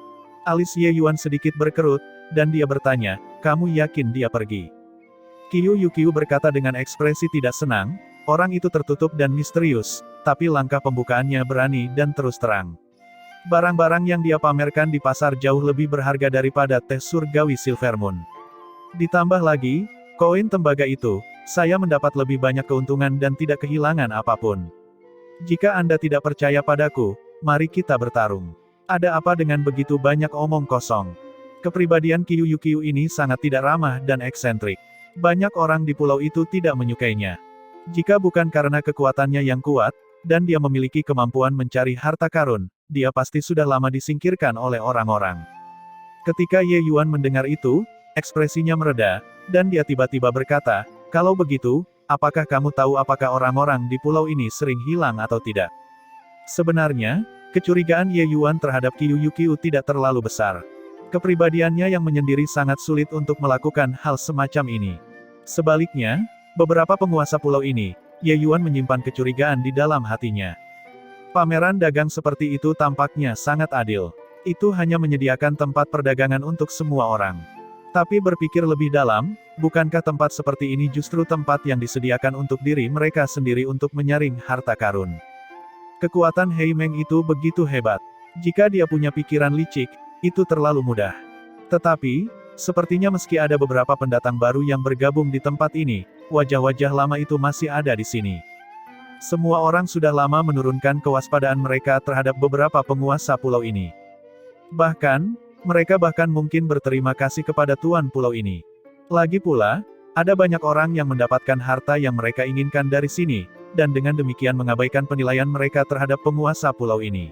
Alis Ye Yuan sedikit berkerut, dan dia bertanya, "Kamu yakin dia pergi?" Qiu Yuqiu berkata dengan ekspresi tidak senang, orang itu tertutup dan misterius, tapi langkah pembukaannya berani dan terus terang. Barang-barang yang dia pamerkan di pasar jauh lebih berharga daripada teh surgawi Silvermoon. Ditambah lagi, koin tembaga itu, saya mendapat lebih banyak keuntungan dan tidak kehilangan apapun. Jika Anda tidak percaya padaku, mari kita bertarung. Ada apa dengan begitu banyak omong kosong? Kepribadian Qiu Yuqiu ini sangat tidak ramah dan eksentrik. Banyak orang di pulau itu tidak menyukainya. Jika bukan karena kekuatannya yang kuat, dan dia memiliki kemampuan mencari harta karun, dia pasti sudah lama disingkirkan oleh orang-orang. Ketika Ye Yuan mendengar itu, ekspresinya mereda, dan dia tiba-tiba berkata, "Kalau begitu, apakah kamu tahu apakah orang-orang di pulau ini sering hilang atau tidak?" Sebenarnya, kecurigaan Ye Yuan terhadap Qiu Yuqiu tidak terlalu besar. Kepribadiannya yang menyendiri sangat sulit untuk melakukan hal semacam ini. Sebaliknya, beberapa penguasa pulau ini, Ye Yuan menyimpan kecurigaan di dalam hatinya. Pameran dagang seperti itu tampaknya sangat adil. Itu hanya menyediakan tempat perdagangan untuk semua orang. Tapi berpikir lebih dalam, bukankah tempat seperti ini justru tempat yang disediakan untuk diri mereka sendiri untuk menyaring harta karun? Kekuatan Hei Meng itu begitu hebat. Jika dia punya pikiran licik, itu terlalu mudah. Tetapi, sepertinya meski ada beberapa pendatang baru yang bergabung di tempat ini, wajah-wajah lama itu masih ada di sini. Semua orang sudah lama menurunkan kewaspadaan mereka terhadap beberapa penguasa pulau ini. Bahkan, mereka bahkan mungkin berterima kasih kepada tuan pulau ini. Lagi pula, ada banyak orang yang mendapatkan harta yang mereka inginkan dari sini, dan dengan demikian mengabaikan penilaian mereka terhadap penguasa pulau ini.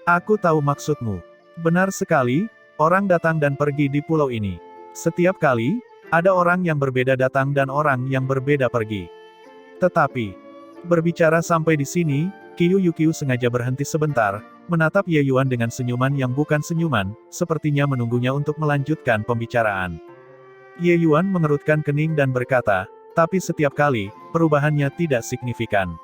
Aku tahu maksudmu. Benar sekali, orang datang dan pergi di pulau ini. Setiap kali, ada orang yang berbeda datang dan orang yang berbeda pergi. Tetapi, berbicara sampai di sini, Qiu Yuqiu sengaja berhenti sebentar, menatap Ye Yuan dengan senyuman yang bukan senyuman, sepertinya menunggunya untuk melanjutkan pembicaraan. Ye Yuan mengerutkan kening dan berkata, tapi setiap kali, perubahannya tidak signifikan.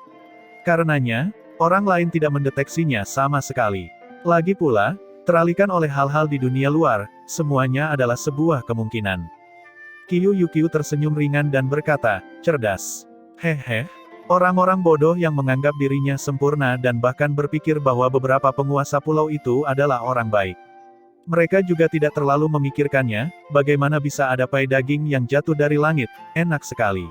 Karenanya, orang lain tidak mendeteksinya sama sekali. Lagi pula, teralihkan oleh hal-hal di dunia luar, semuanya adalah sebuah kemungkinan. Qiu Yuqiu tersenyum ringan dan berkata, cerdas. Orang-orang bodoh yang menganggap dirinya sempurna dan bahkan berpikir bahwa beberapa penguasa pulau itu adalah orang baik. Mereka juga tidak terlalu memikirkannya, bagaimana bisa ada pai daging yang jatuh dari langit, enak sekali.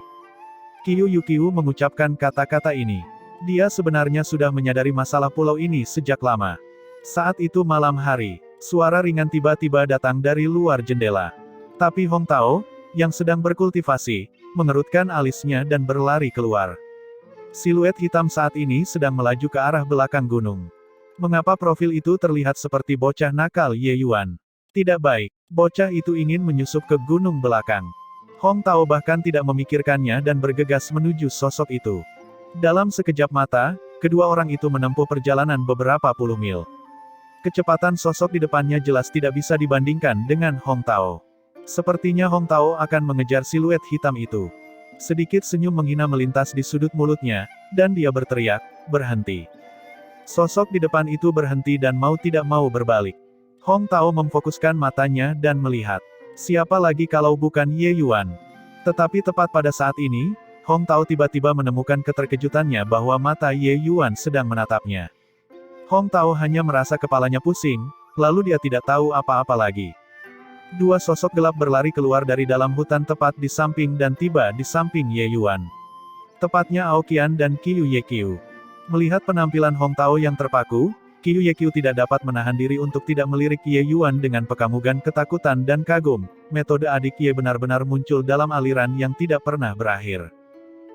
Qiu Yuqiu mengucapkan kata-kata ini. Dia sebenarnya sudah menyadari masalah pulau ini sejak lama. Saat itu malam hari, suara ringan tiba-tiba datang dari luar jendela. Tapi Hong Tao, yang sedang berkultivasi, mengerutkan alisnya dan berlari keluar. Siluet hitam saat ini sedang melaju ke arah belakang gunung. Mengapa profil itu terlihat seperti bocah nakal Ye Yuan? Tidak baik, bocah itu ingin menyusup ke gunung belakang. Hong Tao bahkan tidak memikirkannya dan bergegas menuju sosok itu. Dalam sekejap mata, kedua orang itu menempuh perjalanan beberapa puluh mil. Kecepatan sosok di depannya jelas tidak bisa dibandingkan dengan Hong Tao. Sepertinya Hong Tao akan mengejar siluet hitam itu. Sedikit senyum menghina melintas di sudut mulutnya, dan dia berteriak, berhenti. Sosok di depan itu berhenti dan mau tidak mau berbalik. Hong Tao memfokuskan matanya dan melihat. Siapa lagi kalau bukan Ye Yuan? Tetapi tepat pada saat ini, Hong Tao tiba-tiba menemukan keterkejutannya bahwa mata Ye Yuan sedang menatapnya. Hong Tao hanya merasa kepalanya pusing, lalu dia tidak tahu apa-apa lagi. Dua sosok gelap berlari keluar dari dalam hutan tepat di samping dan tiba di samping Ye Yuan. Tepatnya Ao Qian dan Qiu Yeqiu. Melihat penampilan Hong Tao yang terpaku, Qiu Yeqiu tidak dapat menahan diri untuk tidak melirik Ye Yuan dengan pekamugan ketakutan dan kagum. Metode adik Ye benar-benar muncul dalam aliran yang tidak pernah berakhir.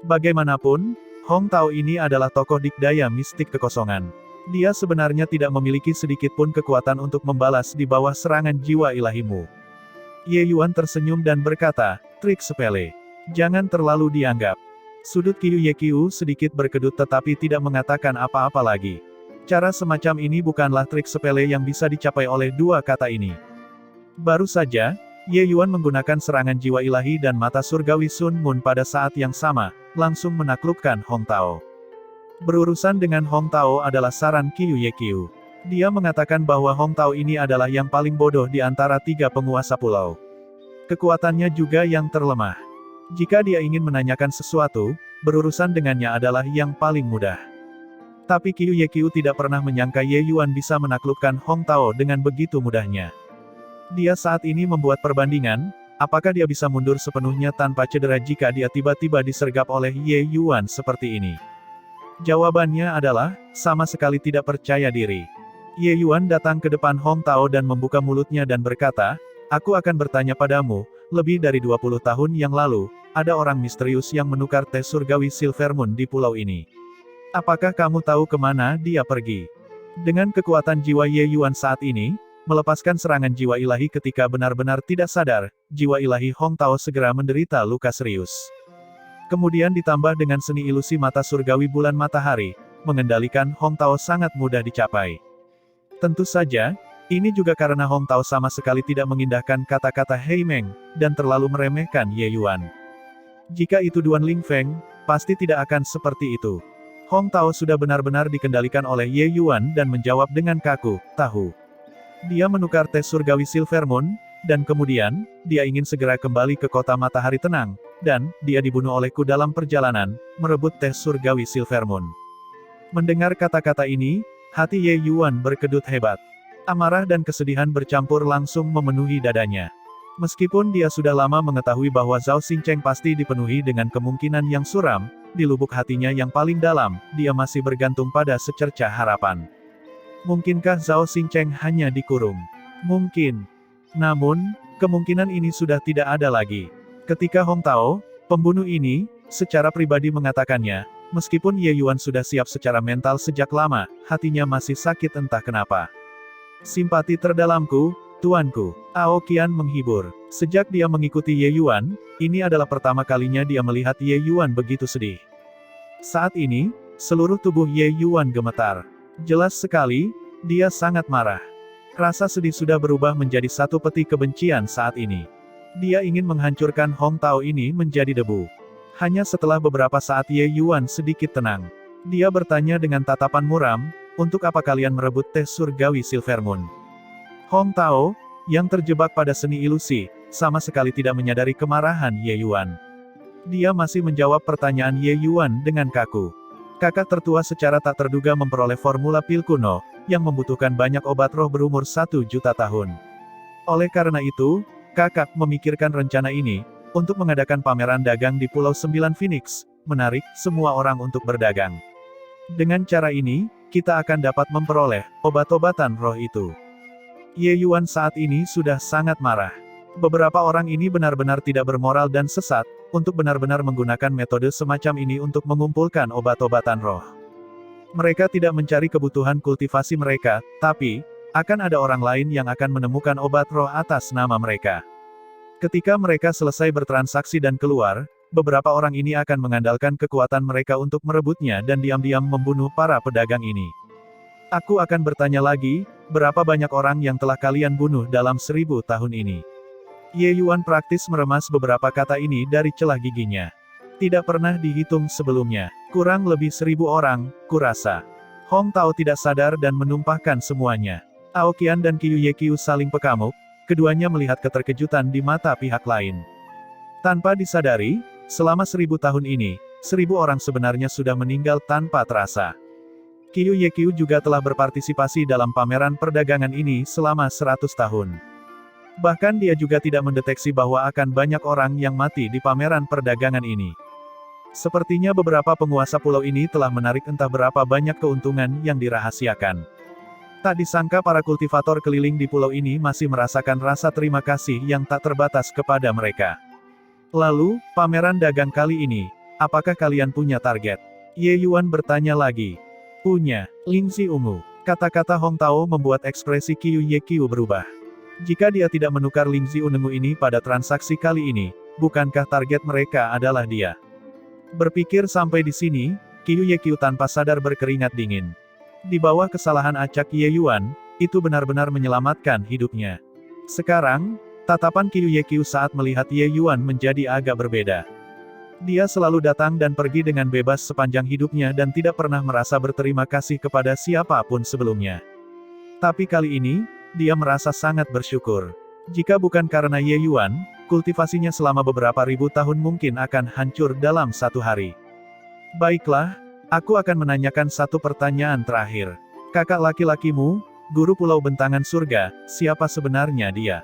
Bagaimanapun, Hong Tao ini adalah tokoh dikdaya mistik kekosongan. Dia sebenarnya tidak memiliki sedikit pun kekuatan untuk membalas di bawah serangan jiwa ilahimu. Ye Yuan tersenyum dan berkata, trik sepele. Jangan terlalu dianggap. Sudut Qiu Yeqiu sedikit berkedut tetapi tidak mengatakan apa-apa lagi. Cara semacam ini bukanlah trik sepele yang bisa dicapai oleh dua kata ini. Baru saja, Ye Yuan menggunakan serangan jiwa ilahi dan mata surgawi Sun Moon pada saat yang sama, langsung menaklukkan Hong Tao. Berurusan dengan Hong Tao adalah saran Qiu Yeqiu. Dia mengatakan bahwa Hong Tao ini adalah yang paling bodoh di antara tiga penguasa pulau. Kekuatannya juga yang terlemah. Jika dia ingin menanyakan sesuatu, berurusan dengannya adalah yang paling mudah. Tapi Qiu Yeqiu tidak pernah menyangka Ye Yuan bisa menaklukkan Hong Tao dengan begitu mudahnya. Dia saat ini membuat perbandingan, apakah dia bisa mundur sepenuhnya tanpa cedera jika dia tiba-tiba disergap oleh Ye Yuan seperti ini. Jawabannya adalah, sama sekali tidak percaya diri. Ye Yuan datang ke depan Hong Tao dan membuka mulutnya dan berkata, "Aku akan bertanya padamu, lebih dari 20 tahun yang lalu, ada orang misterius yang menukar tes surgawi Silver Moon di pulau ini. Apakah kamu tahu kemana dia pergi?" Dengan kekuatan jiwa Ye Yuan saat ini, melepaskan serangan jiwa ilahi ketika benar-benar tidak sadar, jiwa ilahi Hong Tao segera menderita luka serius. Kemudian ditambah dengan seni ilusi mata surgawi bulan matahari, mengendalikan Hong Tao sangat mudah dicapai. Tentu saja, ini juga karena Hong Tao sama sekali tidak mengindahkan kata-kata Hei Meng, dan terlalu meremehkan Ye Yuan. Jika itu Duan Ling Feng, pasti tidak akan seperti itu. Hong Tao sudah benar-benar dikendalikan oleh Ye Yuan dan menjawab dengan kaku, "Tahu." Dia menukar tes surgawi Silver Moon, dan kemudian, dia ingin segera kembali ke kota matahari tenang, dan, dia dibunuh olehku dalam perjalanan, merebut tes surgawi Silver Moon. Mendengar kata-kata ini, hati Ye Yuan berkedut hebat. Amarah dan kesedihan bercampur langsung memenuhi dadanya. Meskipun dia sudah lama mengetahui bahwa Zhao Xingcheng pasti dipenuhi dengan kemungkinan yang suram, di lubuk hatinya yang paling dalam, dia masih bergantung pada secercah harapan. Mungkinkah Zhao Xingcheng hanya dikurung? Mungkin. Namun, kemungkinan ini sudah tidak ada lagi. Ketika Hong Tao, pembunuh ini, secara pribadi mengatakannya, meskipun Ye Yuan sudah siap secara mental sejak lama, hatinya masih sakit entah kenapa. "Simpati terdalamku, tuanku." Ao Qian menghibur. Sejak dia mengikuti Ye Yuan, ini adalah pertama kalinya dia melihat Ye Yuan begitu sedih. Saat ini, seluruh tubuh Ye Yuan gemetar. Jelas sekali, dia sangat marah. Rasa sedih sudah berubah menjadi satu peti kebencian saat ini. Dia ingin menghancurkan Hong Tao ini menjadi debu. Hanya setelah beberapa saat Ye Yuan sedikit tenang. Dia bertanya dengan tatapan muram, "Untuk apa kalian merebut tes surgawi Silver Moon?" Hong Tao, yang terjebak pada seni ilusi, sama sekali tidak menyadari kemarahan Ye Yuan. Dia masih menjawab pertanyaan Ye Yuan dengan kaku. Kakak tertua secara tak terduga memperoleh formula pil kuno, yang membutuhkan banyak obat roh berumur 1 juta tahun. Oleh karena itu, kakak memikirkan rencana ini, untuk mengadakan pameran dagang di Pulau 9 Phoenix, menarik semua orang untuk berdagang. Dengan cara ini, kita akan dapat memperoleh obat-obatan roh itu. Ye Yuan saat ini sudah sangat marah. Beberapa orang ini benar-benar tidak bermoral dan sesat, untuk benar-benar menggunakan metode semacam ini untuk mengumpulkan obat-obatan roh. Mereka tidak mencari kebutuhan kultivasi mereka, tapi, akan ada orang lain yang akan menemukan obat roh atas nama mereka. Ketika mereka selesai bertransaksi dan keluar, beberapa orang ini akan mengandalkan kekuatan mereka untuk merebutnya dan diam-diam membunuh para pedagang ini. Aku akan bertanya lagi, berapa banyak orang yang telah kalian bunuh dalam 1000 tahun ini? Ye Yuan praktis meremas beberapa kata ini dari celah giginya. Tidak pernah dihitung sebelumnya. Kurang lebih 1000 orang, kurasa. Hong Tao tidak sadar dan menumpahkan semuanya. Ao Qian dan Qiu Yeqiu saling pekamuk, keduanya melihat keterkejutan di mata pihak lain. Tanpa disadari, selama 1000 tahun ini, 1000 orang sebenarnya sudah meninggal tanpa terasa. Qiu Yeqiu juga telah berpartisipasi dalam pameran perdagangan ini selama 100 tahun. Bahkan dia juga tidak mendeteksi bahwa akan banyak orang yang mati di pameran perdagangan ini. Sepertinya beberapa penguasa pulau ini telah menarik entah berapa banyak keuntungan yang dirahasiakan. Tak disangka para kultivator keliling di pulau ini masih merasakan rasa terima kasih yang tak terbatas kepada mereka. Lalu, pameran dagang kali ini, apakah kalian punya target? Ye Yuan bertanya lagi. Punya, Lingzi ungu. Kata-kata Hong Tao membuat ekspresi Qiu Yeqiu berubah. Jika dia tidak menukar Lingzi ungu ini pada transaksi kali ini, bukankah target mereka adalah dia? Berpikir sampai di sini, Qiu Yeqiu tanpa sadar berkeringat dingin. Di bawah kesalahan acak Ye Yuan, itu benar-benar menyelamatkan hidupnya. Sekarang, tatapan Qiu Yeqiu saat melihat Ye Yuan menjadi agak berbeda. Dia selalu datang dan pergi dengan bebas sepanjang hidupnya dan tidak pernah merasa berterima kasih kepada siapapun sebelumnya. Tapi kali ini, dia merasa sangat bersyukur. Jika bukan karena Ye Yuan, kultivasinya selama beberapa ribu tahun mungkin akan hancur dalam satu hari. Baiklah, aku akan menanyakan satu pertanyaan terakhir. Kakak laki-lakimu, guru Pulau Bentangan Surga, siapa sebenarnya dia?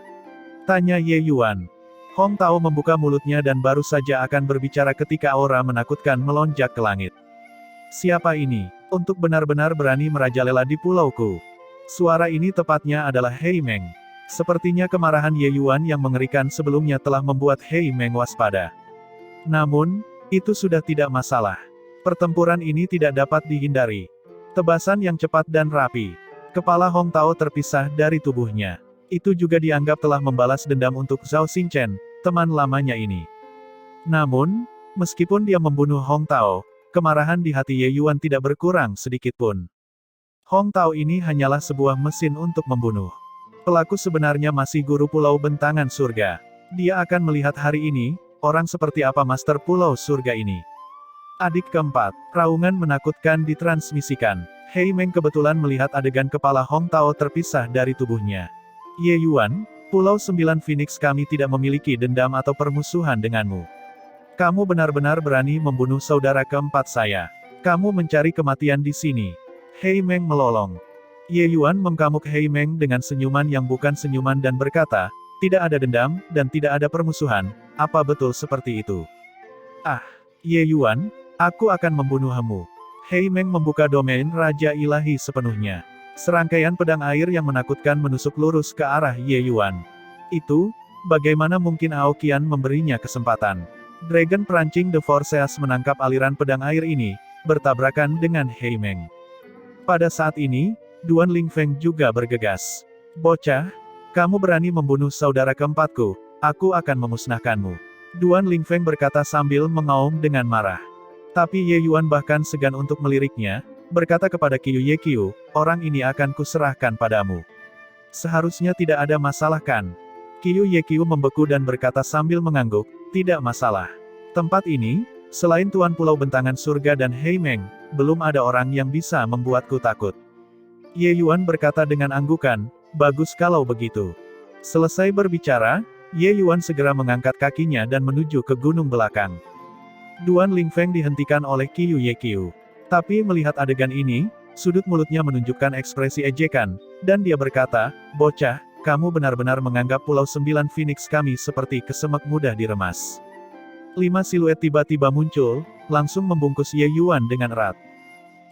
Tanya Ye Yuan. Hong Tao membuka mulutnya dan baru saja akan berbicara ketika aura menakutkan melonjak ke langit. Siapa ini? Untuk benar-benar berani merajalela di pulauku. Suara ini tepatnya adalah Hei Meng. Sepertinya kemarahan Ye Yuan yang mengerikan sebelumnya telah membuat Hei Meng waspada. Namun, itu sudah tidak masalah. Pertempuran ini tidak dapat dihindari. Tebasan yang cepat dan rapi. Kepala Hong Tao terpisah dari tubuhnya. Itu juga dianggap telah membalas dendam untuk Zhao Xingchen, teman lamanya ini. Namun, meskipun dia membunuh Hong Tao, kemarahan di hati Ye Yuan tidak berkurang sedikitpun. Hong Tao ini hanyalah sebuah mesin untuk membunuh. Pelaku sebenarnya masih guru Pulau Bentangan Surga. Dia akan melihat hari ini, orang seperti apa Master Pulau Surga ini. Adik keempat, raungan menakutkan ditransmisikan. Hei Meng kebetulan melihat adegan kepala Hong Tao terpisah dari tubuhnya. Ye Yuan, Pulau 9 Phoenix kami tidak memiliki dendam atau permusuhan denganmu. Kamu benar-benar berani membunuh saudara keempat saya. Kamu mencari kematian di sini. Hei Meng melolong. Ye Yuan mengamuk Hei Meng dengan senyuman yang bukan senyuman dan berkata, tidak ada dendam, dan tidak ada permusuhan, apa betul seperti itu? Ah, Ye Yuan, aku akan membunuhmu. Hei Meng membuka domain Raja Ilahi sepenuhnya. Serangkaian pedang air yang menakutkan menusuk lurus ke arah Ye Yuan. Itu, bagaimana mungkin Aoqian memberinya kesempatan? Dragon Perancing The Forces menangkap aliran pedang air ini, bertabrakan dengan Hei Meng. Pada saat ini, Duan Lingfeng juga bergegas. Bocah, kamu berani membunuh saudara keempatku, aku akan memusnahkanmu. Duan Lingfeng berkata sambil mengaum dengan marah. Tapi Ye Yuan bahkan segan untuk meliriknya, berkata kepada Qiu Ye Qiu, orang ini akan kuserahkan padamu. Seharusnya tidak ada masalah kan? Qiu Ye Qiu membeku dan berkata sambil mengangguk, tidak masalah. Tempat ini, selain Tuan Pulau Bentangan Surga dan Hei Meng, belum ada orang yang bisa membuatku takut. Ye Yuan berkata dengan anggukan, bagus kalau begitu. Selesai berbicara, Ye Yuan segera mengangkat kakinya dan menuju ke gunung belakang. Duan Lingfeng dihentikan oleh Qiu Ye Qiu. Tapi melihat adegan ini, sudut mulutnya menunjukkan ekspresi ejekan, dan dia berkata, bocah, kamu benar-benar menganggap Pulau 9 Phoenix kami seperti kesemek mudah diremas. 5 siluet tiba-tiba muncul, langsung membungkus Ye Yuan dengan erat.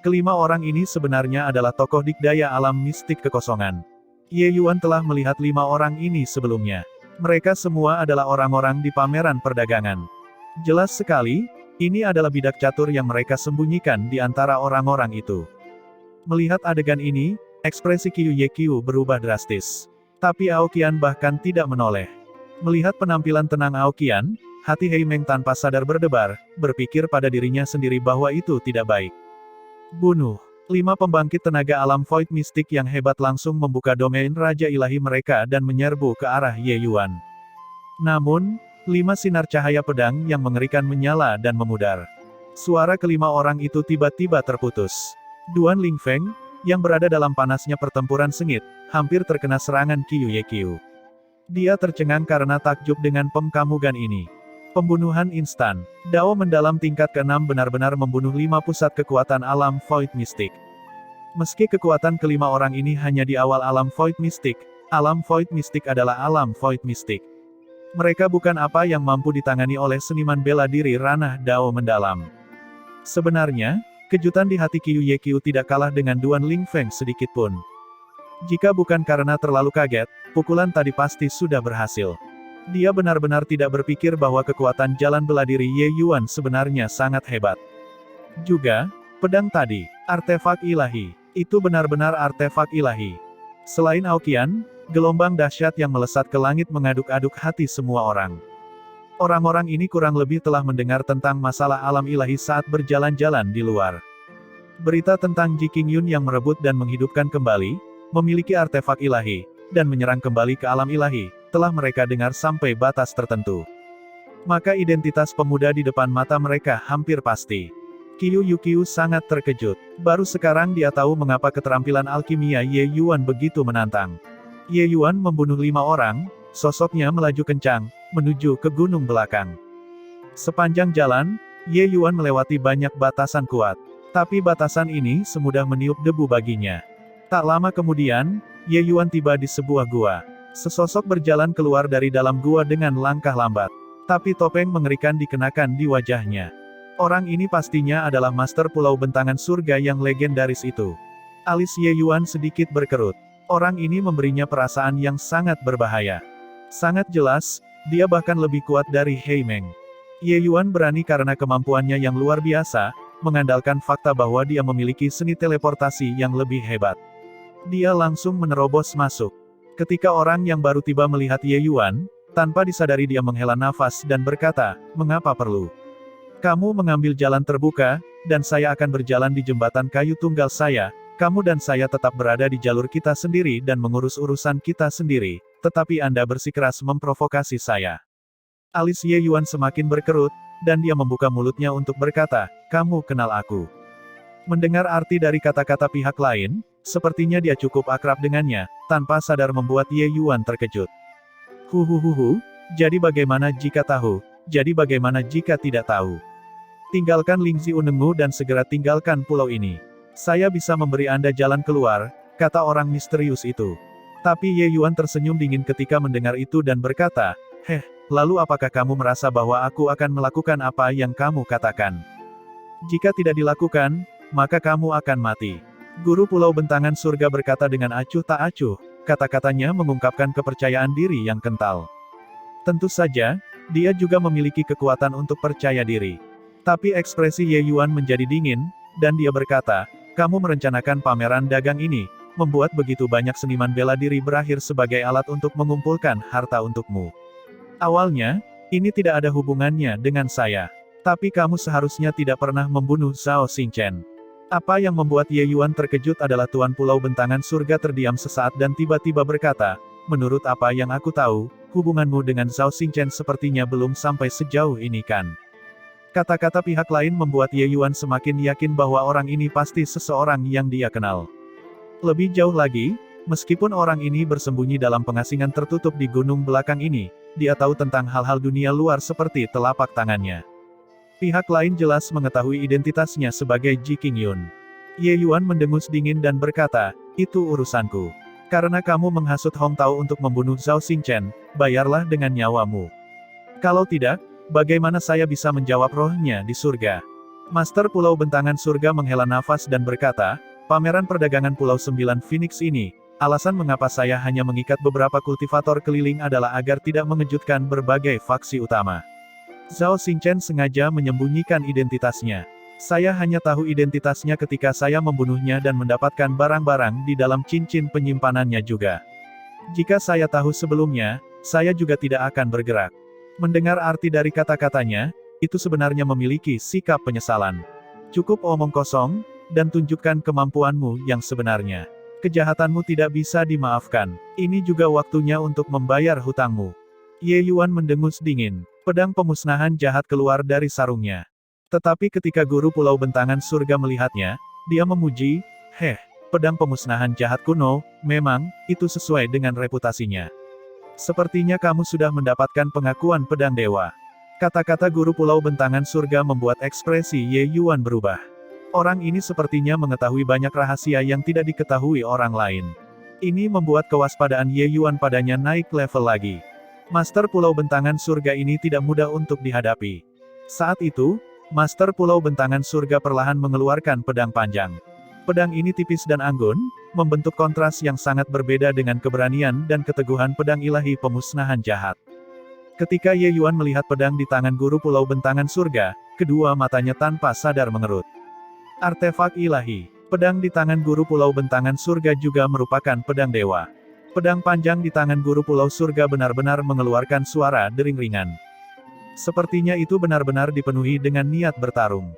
Kelima orang ini sebenarnya adalah tokoh dikdaya alam mistik kekosongan. Ye Yuan telah melihat 5 orang ini sebelumnya. Mereka semua adalah orang-orang di pameran perdagangan. Jelas sekali, ini adalah bidak catur yang mereka sembunyikan di antara orang-orang itu. Melihat adegan ini, ekspresi Qiu Ye Qiu berubah drastis. Tapi Aoqian bahkan tidak menoleh. Melihat penampilan tenang Aoqian, hati Hei Meng tanpa sadar berdebar, berpikir pada dirinya sendiri bahwa itu tidak baik. Bunuh. 5 pembangkit tenaga alam void mistik yang hebat langsung membuka domain Raja Ilahi mereka dan menyerbu ke arah Ye Yuan. Namun, 5 sinar cahaya pedang yang mengerikan menyala dan memudar. Suara kelima orang itu tiba-tiba terputus. Duan Lingfeng, yang berada dalam panasnya pertempuran sengit, hampir terkena serangan Qiu Ye Qiu. Dia tercengang karena takjub dengan pemkamugan ini. Pembunuhan instan. Dao mendalam tingkat ke-6 benar-benar membunuh 5 pusat kekuatan alam void mistik. Meski kekuatan kelima orang ini hanya di awal alam void mistik adalah alam void mistik. Mereka bukan apa yang mampu ditangani oleh seniman bela diri ranah Dao mendalam. Sebenarnya, kejutan di hati Qiu Ye Qiu tidak kalah dengan Duan Lingfeng sedikitpun. Jika bukan karena terlalu kaget, pukulan tadi pasti sudah berhasil. Dia benar-benar tidak berpikir bahwa kekuatan jalan bela diri Ye Yuan sebenarnya sangat hebat. Juga, pedang tadi, artefak ilahi. Itu benar-benar artefak ilahi. Selain Aoqian, gelombang dahsyat yang melesat ke langit mengaduk-aduk hati semua orang. Orang-orang ini kurang lebih telah mendengar tentang masalah alam ilahi saat berjalan-jalan di luar. Berita tentang Ji Qingyun yang merebut dan menghidupkan kembali, memiliki artefak ilahi, dan menyerang kembali ke alam ilahi, telah mereka dengar sampai batas tertentu. Maka identitas pemuda di depan mata mereka hampir pasti. Qiu Ye Qiu sangat terkejut. Baru sekarang dia tahu mengapa keterampilan alkimia Ye Yuan begitu menantang. Ye Yuan membunuh 5 orang, Sosoknya melaju kencang, menuju ke gunung belakang. Sepanjang jalan, Ye Yuan melewati banyak batasan kuat. Tapi batasan ini semudah meniup debu baginya. Tak lama kemudian, Ye Yuan tiba di sebuah gua. Sesosok berjalan keluar dari dalam gua dengan langkah lambat. Tapi topeng mengerikan dikenakan di wajahnya. Orang ini pastinya adalah Master Pulau Bentangan Surga yang legendaris itu. Alis Ye Yuan sedikit berkerut. Orang ini memberinya perasaan yang sangat berbahaya. Sangat jelas, dia bahkan lebih kuat dari Hei Meng. Ye Yuan berani karena kemampuannya yang luar biasa, mengandalkan fakta bahwa dia memiliki seni teleportasi yang lebih hebat. Dia langsung menerobos masuk. Ketika orang yang baru tiba melihat Ye Yuan, tanpa disadari dia menghela nafas dan berkata, "Mengapa perlu? Kamu mengambil jalan terbuka, dan saya akan berjalan di jembatan kayu tunggal saya. Kamu dan saya tetap berada di jalur kita sendiri dan mengurus urusan kita sendiri, tetapi Anda bersikeras memprovokasi saya." Alis Ye Yuan semakin berkerut, dan dia membuka mulutnya untuk berkata, "Kamu kenal aku." Mendengar arti dari kata-kata pihak lain, sepertinya dia cukup akrab dengannya, tanpa sadar membuat Ye Yuan terkejut. Huhuhuhu, jadi bagaimana jika tahu? Jadi bagaimana jika tidak tahu? Tinggalkan Lingzi Unengmu dan segera tinggalkan pulau ini. Saya bisa memberi Anda jalan keluar, kata orang misterius itu. Tapi Ye Yuan tersenyum dingin ketika mendengar itu dan berkata, "Heh, lalu apakah kamu merasa bahwa aku akan melakukan apa yang kamu katakan? Jika tidak dilakukan, maka kamu akan mati." Guru Pulau Bentangan Surga berkata dengan acuh tak acuh, kata-katanya mengungkapkan kepercayaan diri yang kental. Tentu saja, dia juga memiliki kekuatan untuk percaya diri. Tapi ekspresi Ye Yuan menjadi dingin, dan dia berkata, "Kamu merencanakan pameran dagang ini, membuat begitu banyak seniman bela diri berakhir sebagai alat untuk mengumpulkan harta untukmu. Awalnya, ini tidak ada hubungannya dengan saya. Tapi kamu seharusnya tidak pernah membunuh Zhao Xingchen." Apa yang membuat Ye Yuan terkejut adalah Tuan Pulau Bentangan Surga terdiam sesaat dan tiba-tiba berkata, "Menurut apa yang aku tahu, hubunganmu dengan Zhao Xingchen sepertinya belum sampai sejauh ini kan?" Kata-kata pihak lain membuat Ye Yuan semakin yakin bahwa orang ini pasti seseorang yang dia kenal. Lebih jauh lagi, meskipun orang ini bersembunyi dalam pengasingan tertutup di gunung belakang ini, dia tahu tentang hal-hal dunia luar seperti telapak tangannya. Pihak lain jelas mengetahui identitasnya sebagai Ji Qingyun. Ye Yuan mendengus dingin dan berkata, "Itu urusanku. Karena kamu menghasut Hong Tao untuk membunuh Zhao Xingchen, bayarlah dengan nyawamu. Kalau tidak, bagaimana saya bisa menjawab rohnya di surga?" Master Pulau Bentangan Surga menghela nafas dan berkata, "Pameran perdagangan Pulau 9 Phoenix ini, alasan mengapa saya hanya mengikat beberapa kultivator keliling adalah agar tidak mengejutkan berbagai faksi utama. Zhao Xingchen sengaja menyembunyikan identitasnya. Saya hanya tahu identitasnya ketika saya membunuhnya dan mendapatkan barang-barang di dalam cincin penyimpanannya juga. Jika saya tahu sebelumnya, saya juga tidak akan bergerak." Mendengar arti dari kata-katanya, itu sebenarnya memiliki sikap penyesalan. "Cukup omong kosong, dan tunjukkan kemampuanmu yang sebenarnya. Kejahatanmu tidak bisa dimaafkan. Ini juga waktunya untuk membayar hutangmu." Ye Yuan mendengus dingin. Pedang pemusnahan jahat keluar dari sarungnya. Tetapi ketika Guru Pulau Bentangan Surga melihatnya, dia memuji, "Heh, pedang pemusnahan jahat kuno, memang, itu sesuai dengan reputasinya. Sepertinya kamu sudah mendapatkan pengakuan pedang dewa." Kata-kata Guru Pulau Bentangan Surga membuat ekspresi Ye Yuan berubah. Orang ini sepertinya mengetahui banyak rahasia yang tidak diketahui orang lain. Ini membuat kewaspadaan Ye Yuan padanya naik level lagi. Master Pulau Bentangan Surga ini tidak mudah untuk dihadapi. Saat itu, Master Pulau Bentangan Surga perlahan mengeluarkan pedang panjang. Pedang ini tipis dan anggun, membentuk kontras yang sangat berbeda dengan keberanian dan keteguhan pedang ilahi pemusnahan jahat. Ketika Ye Yuan melihat pedang di tangan Guru Pulau Bentangan Surga, kedua matanya tanpa sadar mengerut. Artefak ilahi. Pedang di tangan Guru Pulau Bentangan Surga juga merupakan pedang dewa. Pedang panjang di tangan Guru Pulau Surga benar-benar mengeluarkan suara dering ringan. Sepertinya itu benar-benar dipenuhi dengan niat bertarung.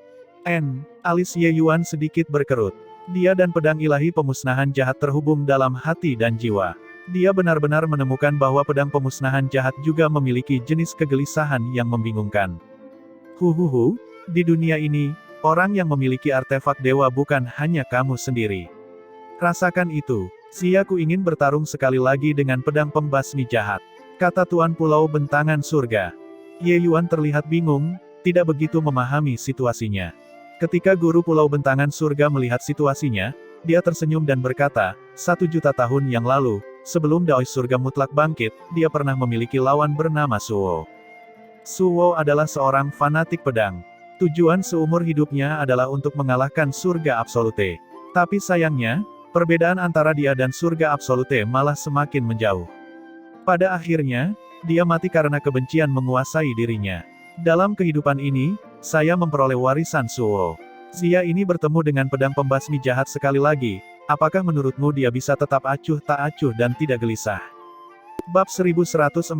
Alis Ye Yuan sedikit berkerut. Dia dan pedang ilahi pemusnahan jahat terhubung dalam hati dan jiwa. Dia benar-benar menemukan bahwa pedang pemusnahan jahat juga memiliki jenis kegelisahan yang membingungkan. Huhuhu, di dunia ini, orang yang memiliki artefak dewa bukan hanya kamu sendiri. Rasakan itu. Aku ingin bertarung sekali lagi dengan pedang pembasmi jahat. kata Tuan Pulau Bentangan Surga. Ye Yuan terlihat bingung, tidak begitu memahami situasinya. Ketika guru Pulau Bentangan Surga melihat situasinya, dia tersenyum dan berkata, 1.000.000 tahun yang lalu, sebelum Daois Surga Mutlak bangkit, dia pernah memiliki lawan bernama Suwo. Suwo adalah seorang fanatik pedang. Tujuan seumur hidupnya adalah untuk mengalahkan surga absolute. Tapi sayangnya, perbedaan antara dia dan surga absolute malah semakin menjauh. Pada akhirnya, dia mati karena kebencian menguasai dirinya. Dalam kehidupan ini, saya memperoleh warisan Suwo. Zia ini bertemu dengan pedang pembasmi jahat sekali lagi, apakah menurutmu dia bisa tetap acuh tak acuh dan tidak gelisah? Bab 1146.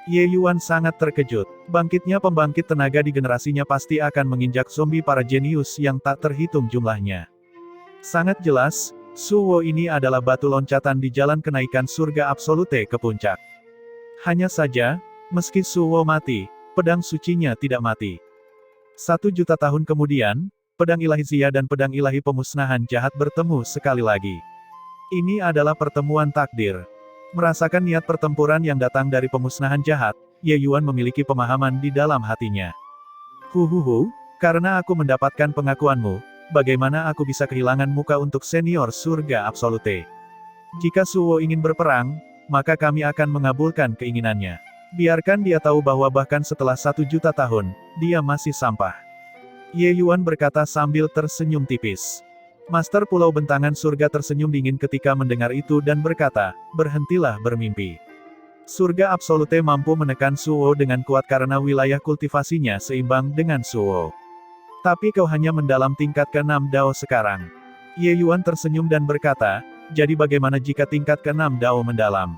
Ye Yuan sangat terkejut. Bangkitnya pembangkit tenaga di generasinya pasti akan menginjak zombie para jenius yang tak terhitung jumlahnya. Sangat jelas, Suwo ini adalah batu loncatan di jalan kenaikan surga absolute ke puncak. Hanya saja, meski Suwo mati, pedang sucinya tidak mati. 1.000.000 tahun kemudian, pedang ilahi Zia dan pedang ilahi pemusnahan jahat bertemu sekali lagi. Ini adalah pertemuan takdir. Merasakan niat pertempuran yang datang dari pemusnahan jahat, Ye Yuan memiliki pemahaman di dalam hatinya. Karena aku mendapatkan pengakuanmu, bagaimana aku bisa kehilangan muka untuk senior surga absolute? Jika Suwo ingin berperang, maka kami akan mengabulkan keinginannya. Biarkan dia tahu bahwa bahkan setelah 1.000.000 tahun, dia masih sampah. Ye Yuan berkata sambil tersenyum tipis. Master Pulau Bentangan Surga tersenyum dingin ketika mendengar itu dan berkata, berhentilah bermimpi. Surga absolute mampu menekan Suwo dengan kuat karena wilayah kultivasinya seimbang dengan Suwo. Tapi kau hanya mendalam tingkat ke-6 Dao sekarang. Ye Yuan tersenyum dan berkata, jadi bagaimana jika tingkat ke-6 Dao mendalam?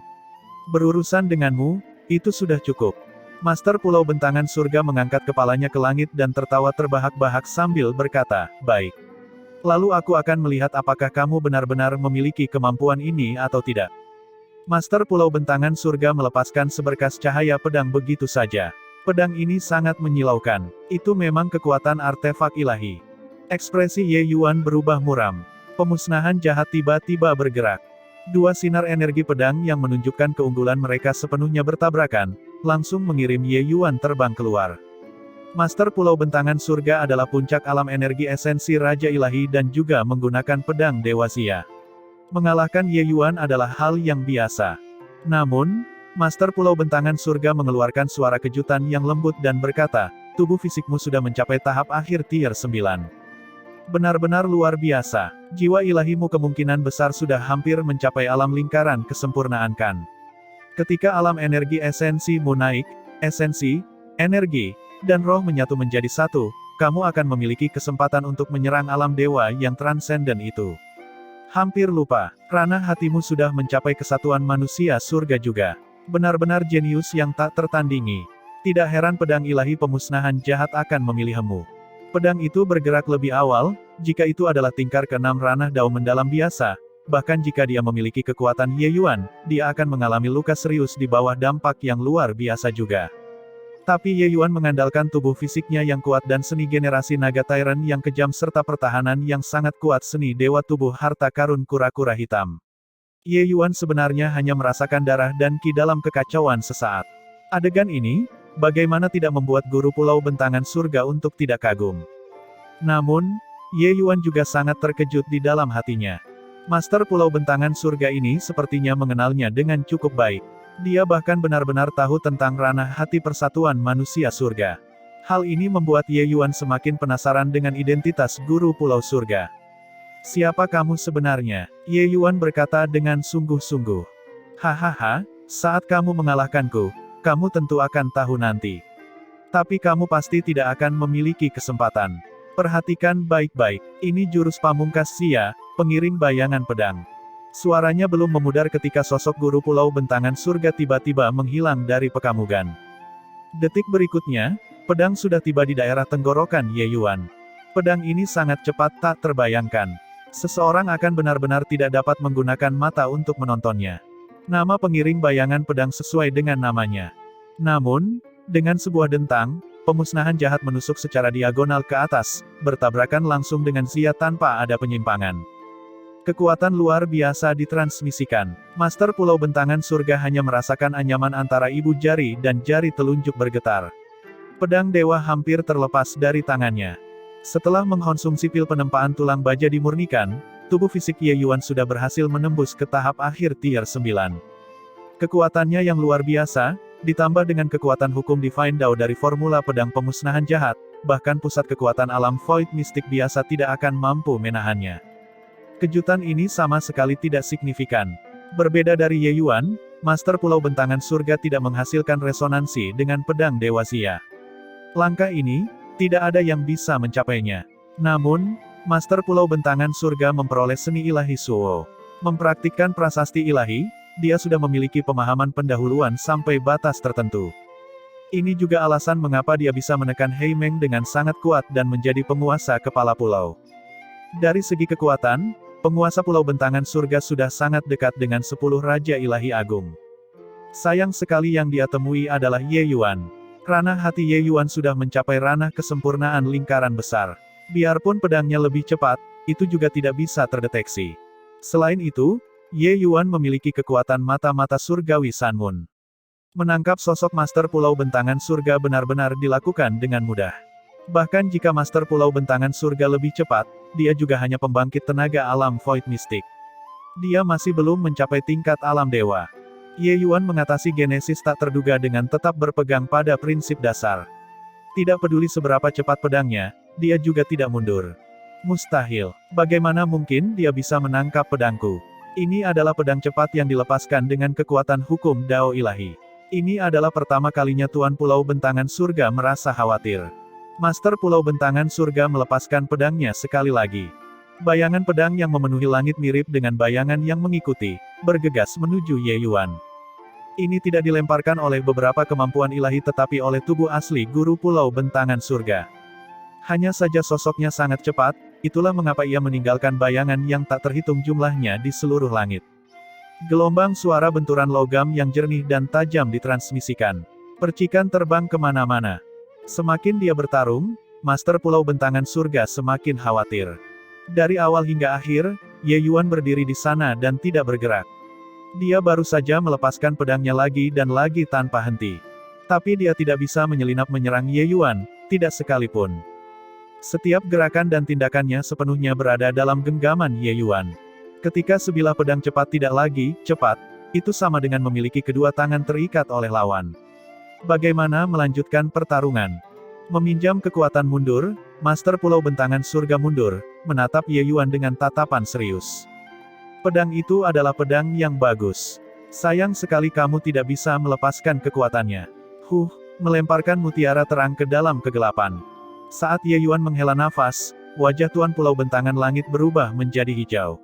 Berurusan denganmu, itu sudah cukup. Master Pulau Bentangan Surga mengangkat kepalanya ke langit dan tertawa terbahak-bahak sambil berkata, baik. Lalu aku akan melihat apakah kamu benar-benar memiliki kemampuan ini atau tidak. Master Pulau Bentangan Surga melepaskan seberkas cahaya pedang begitu saja. Pedang ini sangat menyilaukan. Itu memang kekuatan artefak ilahi. Ekspresi Ye Yuan berubah muram. Pemusnahan jahat tiba-tiba bergerak. Dua sinar energi pedang yang menunjukkan keunggulan mereka sepenuhnya bertabrakan, langsung mengirim Ye Yuan terbang keluar. Master Pulau Bentangan Surga adalah puncak alam energi esensi Raja Ilahi dan juga menggunakan pedang Dewa Zia. Mengalahkan Ye Yuan adalah hal yang biasa. Namun, Master Pulau Bentangan Surga mengeluarkan suara kejutan yang lembut dan berkata, tubuh fisikmu sudah mencapai tahap akhir tier 9. Benar-benar luar biasa. Jiwa ilahimu kemungkinan besar sudah hampir mencapai alam lingkaran kesempurnaan Kan. Ketika alam energi esensimu naik, esensi, energi, dan roh menyatu menjadi satu, kamu akan memiliki kesempatan untuk menyerang alam dewa yang transenden itu. Hampir lupa, ranah hatimu sudah mencapai kesatuan manusia surga juga. Benar-benar jenius yang tak tertandingi. Tidak heran pedang ilahi pemusnahan jahat akan memilihmu. Pedang itu bergerak lebih awal, jika itu adalah tingkar ke-6 ranah Dao mendalam biasa, bahkan jika dia memiliki kekuatan Ye Yuan, dia akan mengalami luka serius di bawah dampak yang luar biasa juga. Tapi Ye Yuan mengandalkan tubuh fisiknya yang kuat dan seni generasi naga Tyrant yang kejam serta pertahanan yang sangat kuat seni dewa tubuh harta karun kura-kura hitam. Ye Yuan sebenarnya hanya merasakan darah dan ki dalam kekacauan sesaat. Adegan ini, bagaimana tidak membuat guru Pulau Bentangan Surga untuk tidak kagum. Namun, Ye Yuan juga sangat terkejut di dalam hatinya. Master Pulau Bentangan Surga ini sepertinya mengenalnya dengan cukup baik. Dia bahkan benar-benar tahu tentang ranah hati persatuan manusia surga. Hal ini membuat Ye Yuan semakin penasaran dengan identitas guru Pulau Surga. Siapa kamu sebenarnya? Ye Yuan berkata dengan sungguh-sungguh. Hahaha, saat kamu mengalahkanku, kamu tentu akan tahu nanti. Tapi kamu pasti tidak akan memiliki kesempatan. Perhatikan baik-baik, ini jurus pamungkas Zia, pengiring bayangan pedang. Suaranya belum memudar ketika sosok guru Pulau Bentangan Surga tiba-tiba menghilang dari pekamugan. Detik berikutnya, pedang sudah tiba di daerah tenggorokan Ye Yuan. Pedang ini sangat cepat tak terbayangkan. Seseorang akan benar-benar tidak dapat menggunakan mata untuk menontonnya. Nama pengiring bayangan pedang sesuai dengan namanya. Namun, dengan sebuah dentang, pemusnahan jahat menusuk secara diagonal ke atas, bertabrakan langsung dengan Zia tanpa ada penyimpangan. Kekuatan luar biasa ditransmisikan. Master Pulau Bentangan Surga hanya merasakan anyaman antara ibu jari dan jari telunjuk bergetar. Pedang dewa hampir terlepas dari tangannya. Setelah mengkonsumsi pil penempaan tulang baja dimurnikan, tubuh fisik Ye Yuan sudah berhasil menembus ke tahap akhir tier 9. Kekuatannya yang luar biasa, ditambah dengan kekuatan hukum Divine Dao dari formula pedang pemusnahan jahat, bahkan pusat kekuatan alam Void Mystic biasa tidak akan mampu menahannya. Kejutan ini sama sekali tidak signifikan. Berbeda dari Ye Yuan, Master Pulau Bentangan Surga tidak menghasilkan resonansi dengan pedang Dewa Xia. Langkah ini, tidak ada yang bisa mencapainya. Namun, Master Pulau Bentangan Surga memperoleh seni ilahi Suo. Mempraktikkan prasasti ilahi, dia sudah memiliki pemahaman pendahuluan sampai batas tertentu. Ini juga alasan mengapa dia bisa menekan Hei Meng dengan sangat kuat dan menjadi penguasa kepala pulau. Dari segi kekuatan, penguasa Pulau Bentangan Surga sudah sangat dekat dengan 10 Raja Ilahi Agung. Sayang sekali yang dia temui adalah Ye Yuan. Ranah hati Ye Yuan sudah mencapai ranah kesempurnaan lingkaran besar. Biarpun pedangnya lebih cepat, itu juga tidak bisa terdeteksi. Selain itu, Ye Yuan memiliki kekuatan mata-mata surgawi Sun Moon. Menangkap sosok Master Pulau Bentangan Surga benar-benar dilakukan dengan mudah. Bahkan jika Master Pulau Bentangan Surga lebih cepat, dia juga hanya pembangkit tenaga alam Void Mystic. Dia masih belum mencapai tingkat alam dewa. Ye Yuan mengatasi genesis tak terduga dengan tetap berpegang pada prinsip dasar. Tidak peduli seberapa cepat pedangnya, dia juga tidak mundur. Mustahil. Bagaimana mungkin dia bisa menangkap pedangku? Ini adalah pedang cepat yang dilepaskan dengan kekuatan hukum Dao Ilahi. Ini adalah pertama kalinya Tuan Pulau Bentangan Surga merasa khawatir. Master Pulau Bentangan Surga melepaskan pedangnya sekali lagi. Bayangan pedang yang memenuhi langit mirip dengan bayangan yang mengikuti, bergegas menuju Ye Yuan. Ini tidak dilemparkan oleh beberapa kemampuan ilahi tetapi oleh tubuh asli Guru Pulau Bentangan Surga. Hanya saja sosoknya sangat cepat, itulah mengapa ia meninggalkan bayangan yang tak terhitung jumlahnya di seluruh langit. Gelombang suara benturan logam yang jernih dan tajam ditransmisikan. Percikan terbang kemana-mana. Semakin dia bertarung, Master Pulau Bentangan Surga semakin khawatir. Dari awal hingga akhir, Ye Yuan berdiri di sana dan tidak bergerak. Dia baru saja melepaskan pedangnya lagi dan lagi tanpa henti. Tapi dia tidak bisa menyelinap menyerang Ye Yuan, tidak sekalipun. Setiap gerakan dan tindakannya sepenuhnya berada dalam genggaman Ye Yuan. Ketika sebilah pedang cepat tidak lagi cepat, itu sama dengan memiliki kedua tangan terikat oleh lawan. Bagaimana melanjutkan pertarungan? Meminjam kekuatan mundur, Master Pulau Bentangan Surga mundur, menatap Ye Yuan dengan tatapan serius. Pedang itu adalah pedang yang bagus. Sayang sekali kamu tidak bisa melepaskan kekuatannya. Melemparkan mutiara terang ke dalam kegelapan. Saat Ye Yuan menghela nafas, wajah Tuan Pulau Bentangan Langit berubah menjadi hijau.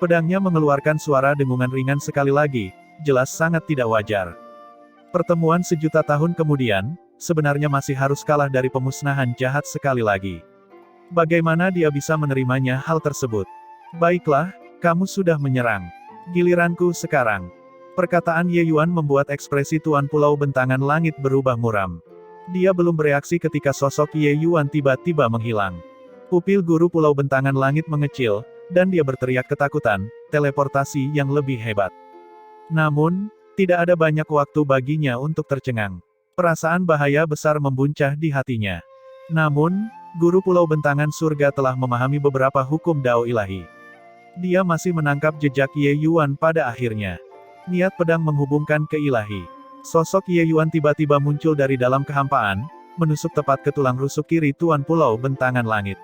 Pedangnya mengeluarkan suara dengungan ringan sekali lagi, jelas sangat tidak wajar. Pertemuan sejuta tahun kemudian, sebenarnya masih harus kalah dari pemusnahan jahat sekali lagi. Bagaimana dia bisa menerimanya hal tersebut? Baiklah, kamu sudah menyerang. Giliranku sekarang. Perkataan Ye Yuan membuat ekspresi Tuan Pulau Bentangan Langit berubah muram. Dia belum bereaksi ketika sosok Ye Yuan tiba-tiba menghilang. Pupil Guru Pulau Bentangan Langit mengecil, dan dia berteriak ketakutan, teleportasi yang lebih hebat. Namun, tidak ada banyak waktu baginya untuk tercengang. Perasaan bahaya besar membuncah di hatinya. Namun, Guru Pulau Bentangan Surga telah memahami beberapa hukum Dao Ilahi. Dia masih menangkap jejak Ye Yuan pada akhirnya. Niat pedang menghubungkan ke ilahi. Sosok Ye Yuan tiba-tiba muncul dari dalam kehampaan, menusuk tepat ke tulang rusuk kiri Tuan Pulau Bentangan Langit.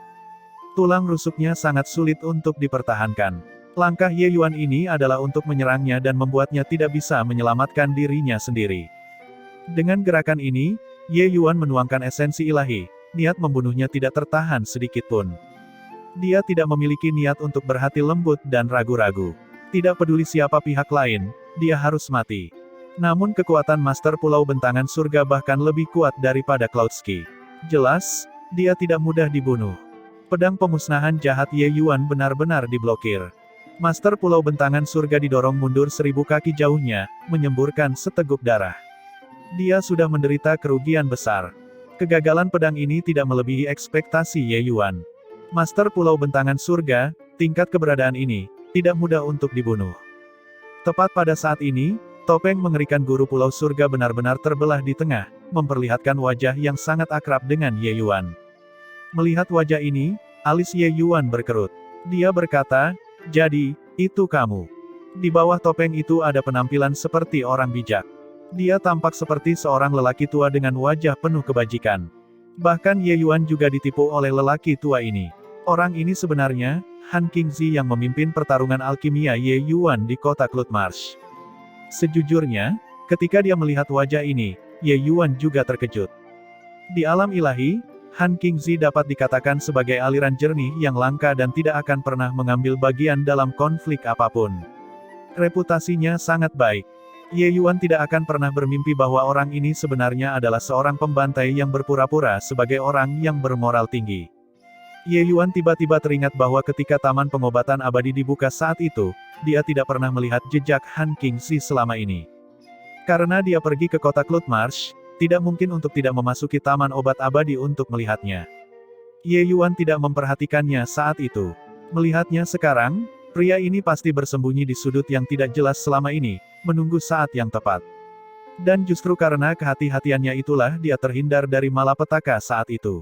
Tulang rusuknya sangat sulit untuk dipertahankan. Langkah Ye Yuan ini adalah untuk menyerangnya dan membuatnya tidak bisa menyelamatkan dirinya sendiri. Dengan gerakan ini, Ye Yuan menuangkan esensi ilahi, niat membunuhnya tidak tertahan sedikitpun. Dia tidak memiliki niat untuk berhati lembut dan ragu-ragu. Tidak peduli siapa pihak lain, dia harus mati. Namun kekuatan Master Pulau Bentangan Surga bahkan lebih kuat daripada Cloudski. Jelas, dia tidak mudah dibunuh. Pedang pemusnahan jahat Ye Yuan benar-benar diblokir. Master Pulau Bentangan Surga didorong mundur 1000 kaki jauhnya, menyemburkan seteguk darah. Dia sudah menderita kerugian besar. Kegagalan pedang ini tidak melebihi ekspektasi Ye Yuan. Master Pulau Bentangan Surga, tingkat keberadaan ini, tidak mudah untuk dibunuh. Tepat pada saat ini, topeng mengerikan guru Pulau Surga benar-benar terbelah di tengah, memperlihatkan wajah yang sangat akrab dengan Ye Yuan. Melihat wajah ini, alis Ye Yuan berkerut. Dia berkata, "Jadi, itu kamu." Di bawah topeng itu ada penampilan seperti orang bijak. Dia tampak seperti seorang lelaki tua dengan wajah penuh kebajikan. Bahkan Ye Yuan juga ditipu oleh lelaki tua ini. Orang ini sebenarnya, Han Qingzi yang memimpin pertarungan alkimia Ye Yuan di kota Cloudmarsh. Sejujurnya, ketika dia melihat wajah ini, Ye Yuan juga terkejut. Di alam ilahi, Han Qingzi dapat dikatakan sebagai aliran jernih yang langka dan tidak akan pernah mengambil bagian dalam konflik apapun. Reputasinya sangat baik. Ye Yuan tidak akan pernah bermimpi bahwa orang ini sebenarnya adalah seorang pembantai yang berpura-pura sebagai orang yang bermoral tinggi. Ye Yuan tiba-tiba teringat bahwa ketika taman pengobatan abadi dibuka saat itu, dia tidak pernah melihat jejak Han Qingzi selama ini. Karena dia pergi ke kota Cloudmarsh, tidak mungkin untuk tidak memasuki taman obat abadi untuk melihatnya. Ye Yuan tidak memperhatikannya saat itu. Melihatnya sekarang, pria ini pasti bersembunyi di sudut yang tidak jelas selama ini, menunggu saat yang tepat. Dan justru karena kehati-hatiannya itulah dia terhindar dari malapetaka saat itu.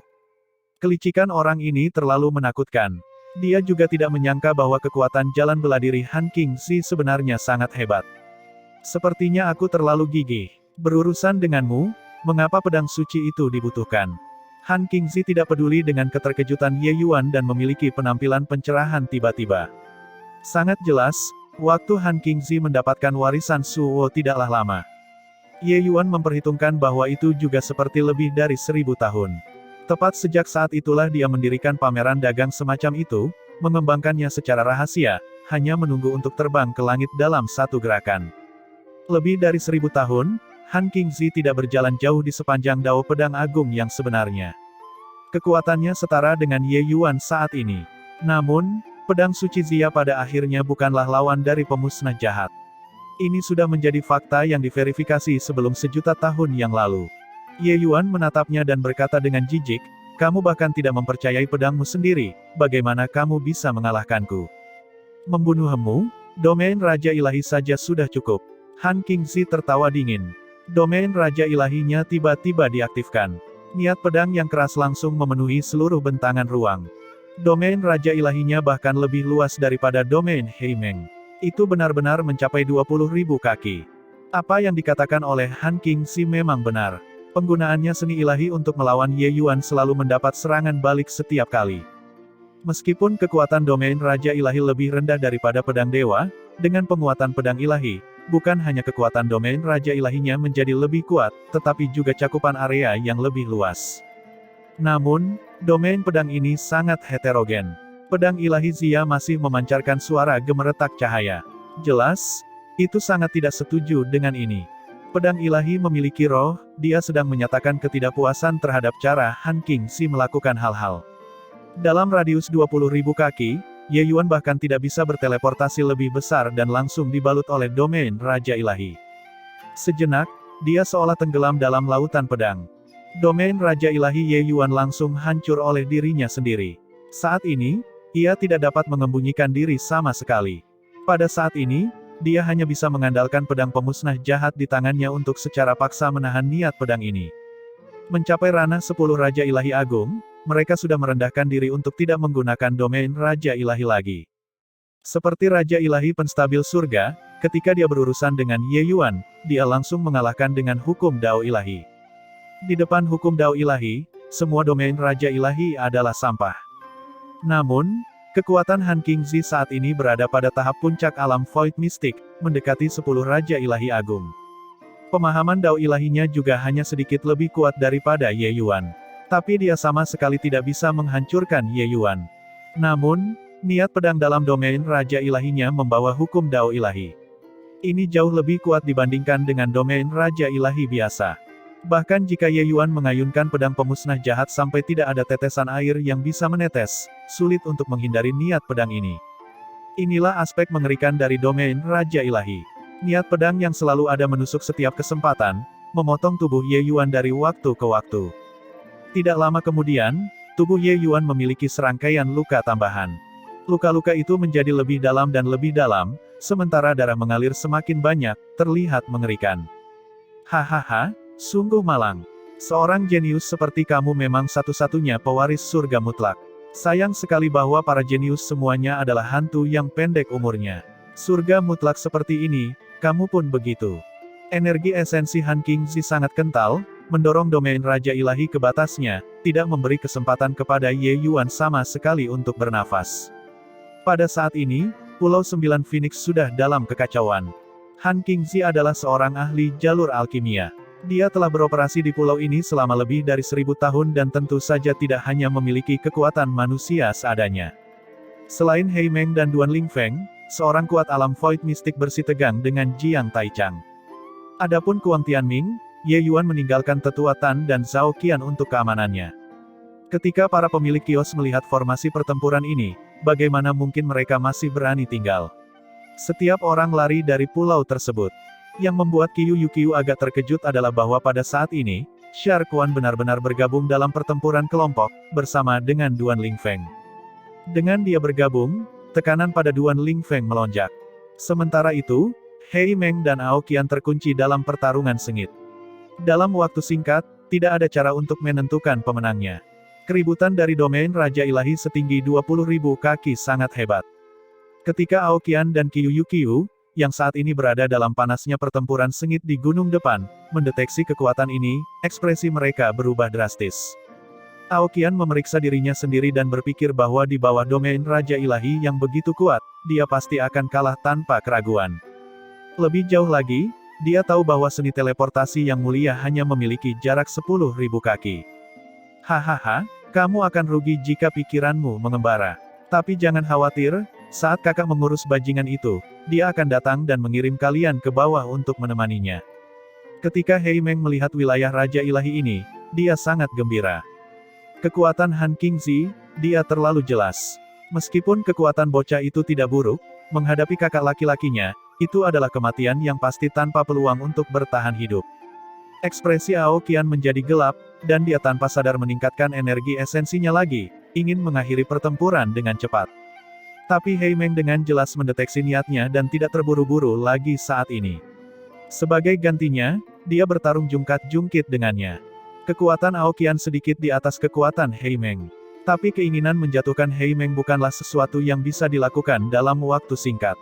Kelicikan orang ini terlalu menakutkan. Dia juga tidak menyangka bahwa kekuatan jalan bela diri Han Qingzi sebenarnya sangat hebat. Sepertinya aku terlalu gigih. Berurusan denganmu, mengapa pedang suci itu dibutuhkan? Han Qingzi tidak peduli dengan keterkejutan Ye Yuan dan memiliki penampilan pencerahan tiba-tiba. Sangat jelas, waktu Han Qingzi mendapatkan warisan Suwo tidaklah lama. Ye Yuan memperhitungkan bahwa itu juga seperti lebih dari 1000 tahun. Tepat sejak saat itulah dia mendirikan pameran dagang semacam itu, mengembangkannya secara rahasia, hanya menunggu untuk terbang ke langit dalam satu gerakan. Lebih dari 1000 tahun, Han Qingzi tidak berjalan jauh di sepanjang Dao Pedang Agung yang sebenarnya. Kekuatannya setara dengan Ye Yuan saat ini. Namun, pedang suci Zia pada akhirnya bukanlah lawan dari pemusnah jahat. Ini sudah menjadi fakta yang diverifikasi sebelum 1.000.000 tahun yang lalu. Ye Yuan menatapnya dan berkata dengan jijik, "Kamu bahkan tidak mempercayai pedangmu sendiri, bagaimana kamu bisa mengalahkanku? Membunuhmu? Domain Raja Ilahi saja sudah cukup." Han Qingzi tertawa dingin. Domain Raja Ilahinya tiba-tiba diaktifkan. Niat pedang yang keras langsung memenuhi seluruh bentangan ruang. Domain Raja Ilahinya bahkan lebih luas daripada domain Heimeng. Itu benar-benar mencapai 20.000 kaki. Apa yang dikatakan oleh Han Qingzi memang benar. Penggunaannya seni ilahi untuk melawan Ye Yuan selalu mendapat serangan balik setiap kali. Meskipun kekuatan domain Raja Ilahi lebih rendah daripada pedang dewa, dengan penguatan pedang ilahi, bukan hanya kekuatan domain Raja Ilahinya menjadi lebih kuat, tetapi juga cakupan area yang lebih luas. Namun, domain pedang ini sangat heterogen. Pedang ilahi Zia masih memancarkan suara gemeretak cahaya. Jelas, itu sangat tidak setuju dengan ini. Pedang ilahi memiliki roh, dia sedang menyatakan ketidakpuasan terhadap cara Han Qingzi melakukan hal-hal. Dalam radius 20.000 kaki, Ye Yuan bahkan tidak bisa berteleportasi lebih besar dan langsung dibalut oleh domain Raja Ilahi. Sejenak, dia seolah tenggelam dalam lautan pedang. Domain Raja Ilahi Ye Yuan langsung hancur oleh dirinya sendiri. Saat ini, ia tidak dapat mengembunyikan diri sama sekali. Pada saat ini, dia hanya bisa mengandalkan pedang pemusnah jahat di tangannya untuk secara paksa menahan niat pedang ini. Mencapai ranah 10 Raja Ilahi Agung, mereka sudah merendahkan diri untuk tidak menggunakan domain Raja Ilahi lagi. Seperti Raja Ilahi penstabil surga, ketika dia berurusan dengan Ye Yuan, dia langsung mengalahkan dengan hukum Dao Ilahi. Di depan hukum Dao Ilahi, semua domain Raja Ilahi adalah sampah. Namun, kekuatan Han Qingzi saat ini berada pada tahap puncak alam Void Mystic, mendekati 10 Raja Ilahi Agung. Pemahaman Dao Ilahinya juga hanya sedikit lebih kuat daripada Ye Yuan. Tapi dia sama sekali tidak bisa menghancurkan Ye Yuan. Namun, niat pedang dalam domain Raja Ilahinya membawa hukum Dao Ilahi. Ini jauh lebih kuat dibandingkan dengan domain Raja Ilahi biasa. Bahkan jika Ye Yuan mengayunkan pedang pemusnah jahat sampai tidak ada tetesan air yang bisa menetes, sulit untuk menghindari niat pedang ini. Inilah aspek mengerikan dari domain Raja Ilahi. Niat pedang yang selalu ada menusuk setiap kesempatan, memotong tubuh Ye Yuan dari waktu ke waktu. Tidak lama kemudian, tubuh Ye Yuan memiliki serangkaian luka tambahan. Luka-luka itu menjadi lebih dalam dan lebih dalam, sementara darah mengalir semakin banyak, terlihat mengerikan. Hahaha, sungguh malang. Seorang jenius seperti kamu memang satu-satunya pewaris surga mutlak. Sayang sekali bahwa para jenius semuanya adalah hantu yang pendek umurnya. Surga mutlak seperti ini, kamu pun begitu. Energi esensi Han Qingzi sangat kental, mendorong domain Raja Ilahi ke batasnya, tidak memberi kesempatan kepada Ye Yuan sama sekali untuk bernafas. Pada saat ini, Pulau Sembilan Phoenix sudah dalam kekacauan. Han Qingzi adalah seorang ahli jalur alkimia. Dia telah beroperasi di pulau ini selama lebih dari 1000 tahun dan tentu saja tidak hanya memiliki kekuatan manusia seadanya. Selain Hei Meng dan Duan Lingfeng, seorang kuat alam void mistik bersih tegang dengan Jiang Taichang. Adapun Kuang Tianming, Ye Yuan meninggalkan Tetua Tan dan Zhao Qian untuk keamanannya. Ketika para pemilik kios melihat formasi pertempuran ini, bagaimana mungkin mereka masih berani tinggal? Setiap orang lari dari pulau tersebut. Yang membuat Qiu Yuqiu agak terkejut adalah bahwa pada saat ini, Shar Quan benar-benar bergabung dalam pertempuran kelompok, bersama dengan Duan Lingfeng. Dengan dia bergabung, tekanan pada Duan Lingfeng melonjak. Sementara itu, Hei Meng dan Ao Qian terkunci dalam pertarungan sengit. Dalam waktu singkat, tidak ada cara untuk menentukan pemenangnya. Keributan dari domain Raja Ilahi setinggi 20.000 kaki sangat hebat. Ketika Ao Qian dan Qiu Yuqiu, yang saat ini berada dalam panasnya pertempuran sengit di gunung depan, mendeteksi kekuatan ini, ekspresi mereka berubah drastis. Ao Qian memeriksa dirinya sendiri dan berpikir bahwa di bawah domain Raja Ilahi yang begitu kuat, dia pasti akan kalah tanpa keraguan. Lebih jauh lagi, dia tahu bahwa seni teleportasi yang mulia hanya memiliki jarak 10.000 kaki. Hahaha, kamu akan rugi jika pikiranmu mengembara. Tapi jangan khawatir, saat kakak mengurus bajingan itu, dia akan datang dan mengirim kalian ke bawah untuk menemaninya. Ketika Hei Meng melihat wilayah Raja Ilahi ini, dia sangat gembira. Kekuatan Han Qingzi, dia terlalu jelas. Meskipun kekuatan bocah itu tidak buruk, menghadapi kakak laki-lakinya, itu adalah kematian yang pasti tanpa peluang untuk bertahan hidup. Ekspresi Ao Qian menjadi gelap, dan dia tanpa sadar meningkatkan energi esensinya lagi, ingin mengakhiri pertempuran dengan cepat. Tapi Hei Meng dengan jelas mendeteksi niatnya dan tidak terburu-buru lagi saat ini. Sebagai gantinya, dia bertarung jungkat-jungkit dengannya. Kekuatan Ao Qian sedikit di atas kekuatan Hei Meng. Tapi keinginan menjatuhkan Hei Meng bukanlah sesuatu yang bisa dilakukan dalam waktu singkat.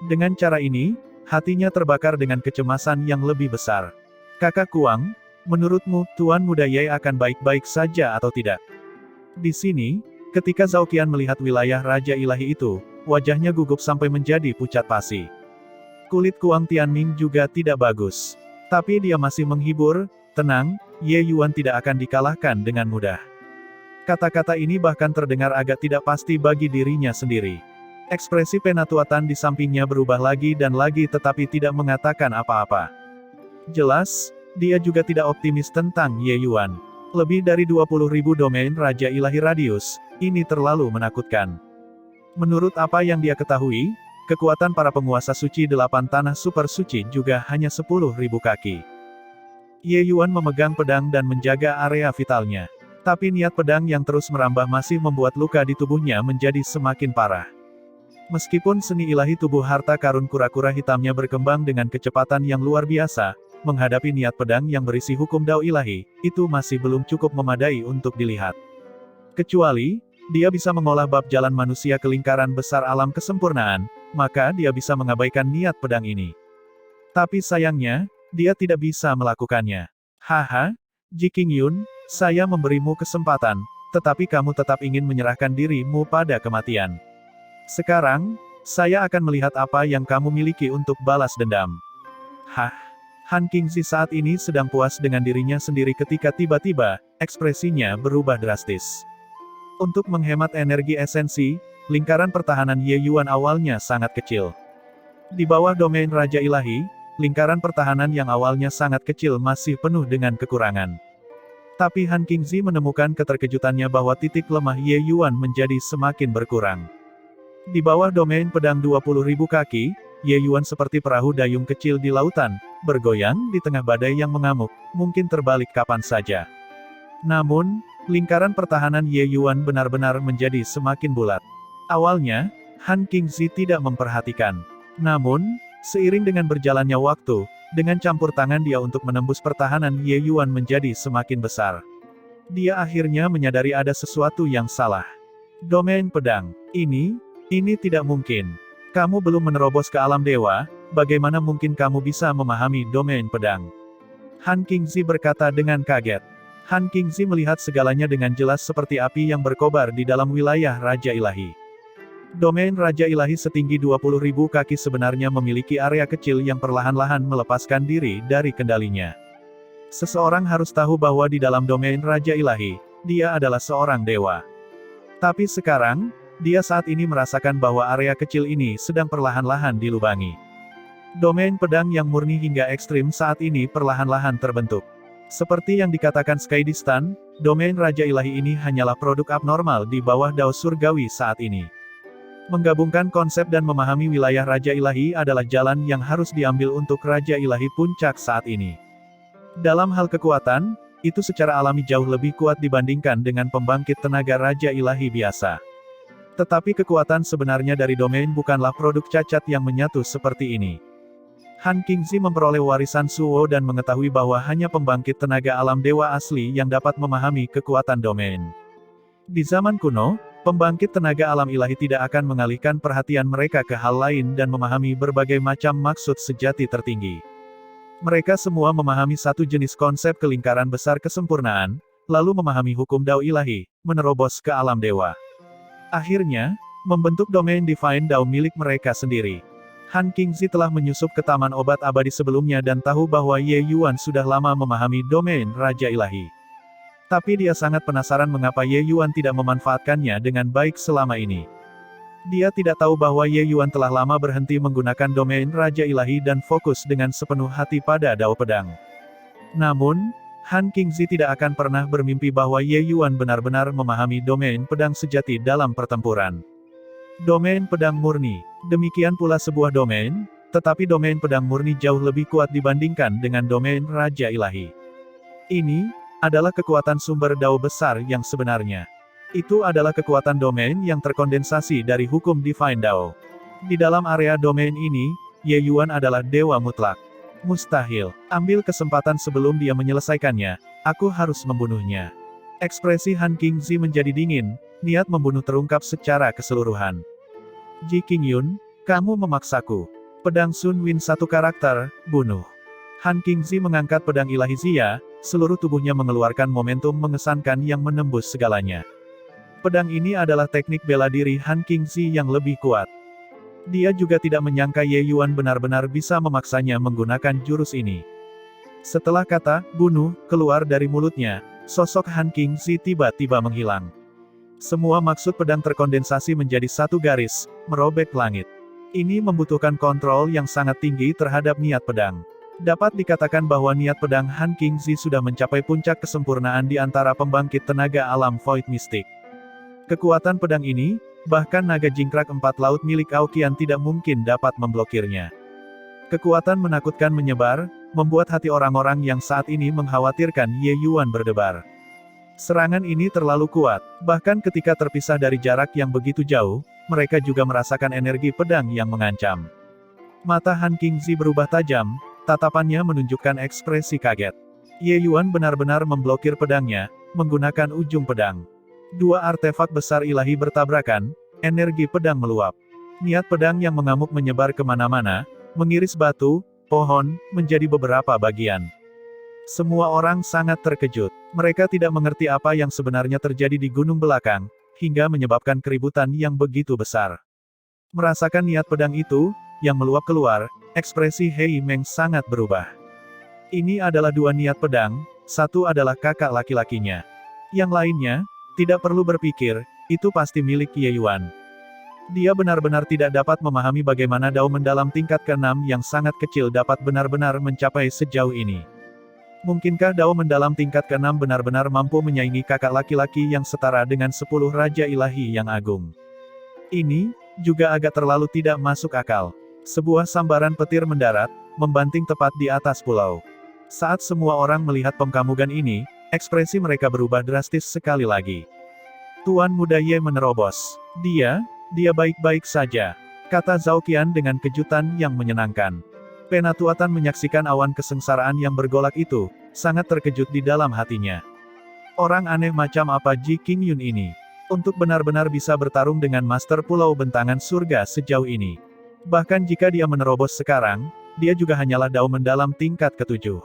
Dengan cara ini, hatinya terbakar dengan kecemasan yang lebih besar. Kakak Kuang, menurutmu, Tuan Muda Ye akan baik-baik saja atau tidak? Di sini, ketika Zhao Qian melihat wilayah Raja Ilahi itu, wajahnya gugup sampai menjadi pucat pasi. Kulit Kuang Tianming juga tidak bagus. Tapi dia masih menghibur, tenang, Ye Yuan tidak akan dikalahkan dengan mudah. Kata-kata ini bahkan terdengar agak tidak pasti bagi dirinya sendiri. Ekspresi Penatua Tan di sampingnya berubah lagi dan lagi tetapi tidak mengatakan apa-apa. Jelas, dia juga tidak optimis tentang Ye Yuan. Lebih dari 20.000 domain Raja Ilahi radius, ini terlalu menakutkan. Menurut apa yang dia ketahui, kekuatan para penguasa suci 8 tanah super suci juga hanya 10.000 kaki. Ye Yuan memegang pedang dan menjaga area vitalnya. Tapi niat pedang yang terus merambah masih membuat luka di tubuhnya menjadi semakin parah. Meskipun seni ilahi tubuh harta karun kura-kura hitamnya berkembang dengan kecepatan yang luar biasa, menghadapi niat pedang yang berisi hukum Dao ilahi, itu masih belum cukup memadai untuk dilihat. Kecuali, dia bisa mengolah bab jalan manusia ke lingkaran besar alam kesempurnaan, maka dia bisa mengabaikan niat pedang ini. Tapi sayangnya, dia tidak bisa melakukannya. Haha, Ji Qingyun, saya memberimu kesempatan, tetapi kamu tetap ingin menyerahkan dirimu pada kematian. Sekarang, saya akan melihat apa yang kamu miliki untuk balas dendam. Hah? Han Qingzi saat ini sedang puas dengan dirinya sendiri ketika tiba-tiba, ekspresinya berubah drastis. Untuk menghemat energi esensi, lingkaran pertahanan Ye Yuan awalnya sangat kecil. Di bawah domain Raja Ilahi, lingkaran pertahanan yang awalnya sangat kecil masih penuh dengan kekurangan. Tapi Han Qingzi menemukan keterkejutannya bahwa titik lemah Ye Yuan menjadi semakin berkurang. Di bawah domain pedang 20.000 kaki, Ye Yuan seperti perahu dayung kecil di lautan, bergoyang di tengah badai yang mengamuk, mungkin terbalik kapan saja. Namun, lingkaran pertahanan Ye Yuan benar-benar menjadi semakin bulat. Awalnya, Han Qingzi tidak memperhatikan. Namun, seiring dengan berjalannya waktu, dengan campur tangan dia untuk menembus pertahanan Ye Yuan menjadi semakin besar. Dia akhirnya menyadari ada sesuatu yang salah. Domain pedang. Ini tidak mungkin. Kamu belum menerobos ke alam dewa, bagaimana mungkin kamu bisa memahami domain pedang? Han Qingzi berkata dengan kaget. Han Qingzi melihat segalanya dengan jelas seperti api yang berkobar di dalam wilayah Raja Ilahi. Domain Raja Ilahi setinggi 20.000 kaki sebenarnya memiliki area kecil yang perlahan-lahan melepaskan diri dari kendalinya. Seseorang harus tahu bahwa di dalam domain Raja Ilahi, dia adalah seorang dewa. Tapi sekarang, dia saat ini merasakan bahwa area kecil ini sedang perlahan-lahan dilubangi. Domain pedang yang murni hingga ekstrim saat ini perlahan-lahan terbentuk. Seperti yang dikatakan Skydistan, domain Raja Ilahi ini hanyalah produk abnormal di bawah Dao Surgawi saat ini. Menggabungkan konsep dan memahami wilayah Raja Ilahi adalah jalan yang harus diambil untuk Raja Ilahi Puncak saat ini. Dalam hal kekuatan, itu secara alami jauh lebih kuat dibandingkan dengan pembangkit tenaga Raja Ilahi biasa. Tetapi kekuatan sebenarnya dari domain bukanlah produk cacat yang menyatu seperti ini. Han Qingzi memperoleh warisan Suwo dan mengetahui bahwa hanya pembangkit tenaga alam dewa asli yang dapat memahami kekuatan domain. Di zaman kuno, pembangkit tenaga alam ilahi tidak akan mengalihkan perhatian mereka ke hal lain dan memahami berbagai macam maksud sejati tertinggi. Mereka semua memahami satu jenis konsep kelingkaran besar kesempurnaan, lalu memahami hukum Dao ilahi, menerobos ke alam dewa. Akhirnya, membentuk domain Divine Dao milik mereka sendiri. Han Qingzi telah menyusup ke taman obat abadi sebelumnya dan tahu bahwa Ye Yuan sudah lama memahami domain Raja Ilahi. Tapi dia sangat penasaran mengapa Ye Yuan tidak memanfaatkannya dengan baik selama ini. Dia tidak tahu bahwa Ye Yuan telah lama berhenti menggunakan domain Raja Ilahi dan fokus dengan sepenuh hati pada Dao Pedang. Namun, Han Qingzi tidak akan pernah bermimpi bahwa Ye Yuan benar-benar memahami domain pedang sejati dalam pertempuran. Domain pedang murni. Demikian pula sebuah domain, tetapi domain pedang murni jauh lebih kuat dibandingkan dengan domain Raja Ilahi. Ini adalah kekuatan sumber Dao besar yang sebenarnya. Itu adalah kekuatan domain yang terkondensasi dari hukum Divine Dao. Di dalam area domain ini, Ye Yuan adalah dewa mutlak. Mustahil. Ambil kesempatan sebelum dia menyelesaikannya, aku harus membunuhnya. Ekspresi Han Qingzi menjadi dingin, niat membunuh terungkap secara keseluruhan. Ji Qingyun, kamu memaksaku. Pedang Sun Win satu karakter, bunuh. Han Qingzi mengangkat pedang ilahi Zia, seluruh tubuhnya mengeluarkan momentum mengesankan yang menembus segalanya. Pedang ini adalah teknik bela diri Han Qingzi yang lebih kuat. Dia juga tidak menyangka Ye Yuan benar-benar bisa memaksanya menggunakan jurus ini. Setelah kata, bunuh, keluar dari mulutnya, sosok Han Qingzi tiba-tiba menghilang. Semua maksud pedang terkondensasi menjadi satu garis, merobek langit. Ini membutuhkan kontrol yang sangat tinggi terhadap niat pedang. Dapat dikatakan bahwa niat pedang Han Qingzi sudah mencapai puncak kesempurnaan di antara pembangkit tenaga alam Void Mystic. Kekuatan pedang ini, bahkan naga jingkrak empat laut milik Aoqian tidak mungkin dapat memblokirnya. Kekuatan menakutkan menyebar, membuat hati orang-orang yang saat ini mengkhawatirkan Ye Yuan berdebar. Serangan ini terlalu kuat, bahkan ketika terpisah dari jarak yang begitu jauh, mereka juga merasakan energi pedang yang mengancam. Mata Han Qingzi berubah tajam, tatapannya menunjukkan ekspresi kaget. Ye Yuan benar-benar memblokir pedangnya, menggunakan ujung pedang. Dua artefak besar ilahi bertabrakan, energi pedang meluap. Niat pedang yang mengamuk menyebar kemana-mana, mengiris batu, pohon, menjadi beberapa bagian. Semua orang sangat terkejut. Mereka tidak mengerti apa yang sebenarnya terjadi di gunung belakang, hingga menyebabkan keributan yang begitu besar. Merasakan niat pedang itu, yang meluap keluar, ekspresi Hei Meng sangat berubah. Ini adalah dua niat pedang, satu adalah kakak laki-lakinya. Yang lainnya, tidak perlu berpikir, itu pasti milik Ye Yuan. Dia benar-benar tidak dapat memahami bagaimana Dao mendalam tingkat ke-6 yang sangat kecil dapat benar-benar mencapai sejauh ini. Mungkinkah Dao mendalam tingkat ke-6 benar-benar mampu menyaingi kakak laki-laki yang setara dengan 10 Raja Ilahi yang agung? Ini, juga agak terlalu tidak masuk akal. Sebuah sambaran petir mendarat, membanting tepat di atas pulau. Saat semua orang melihat pengkamugan ini, Ekspresi mereka berubah drastis sekali lagi. Tuan Muda Ye menerobos. Dia baik-baik saja, kata Zhao Qian dengan kejutan yang menyenangkan. Penatuatan menyaksikan awan kesengsaraan yang bergolak itu, sangat terkejut di dalam hatinya. Orang aneh macam apa Ji Qingyun ini? Untuk benar-benar bisa bertarung dengan Master Pulau Bentangan Surga sejauh ini. Bahkan jika dia menerobos sekarang, dia juga hanyalah daun mendalam tingkat ke-7.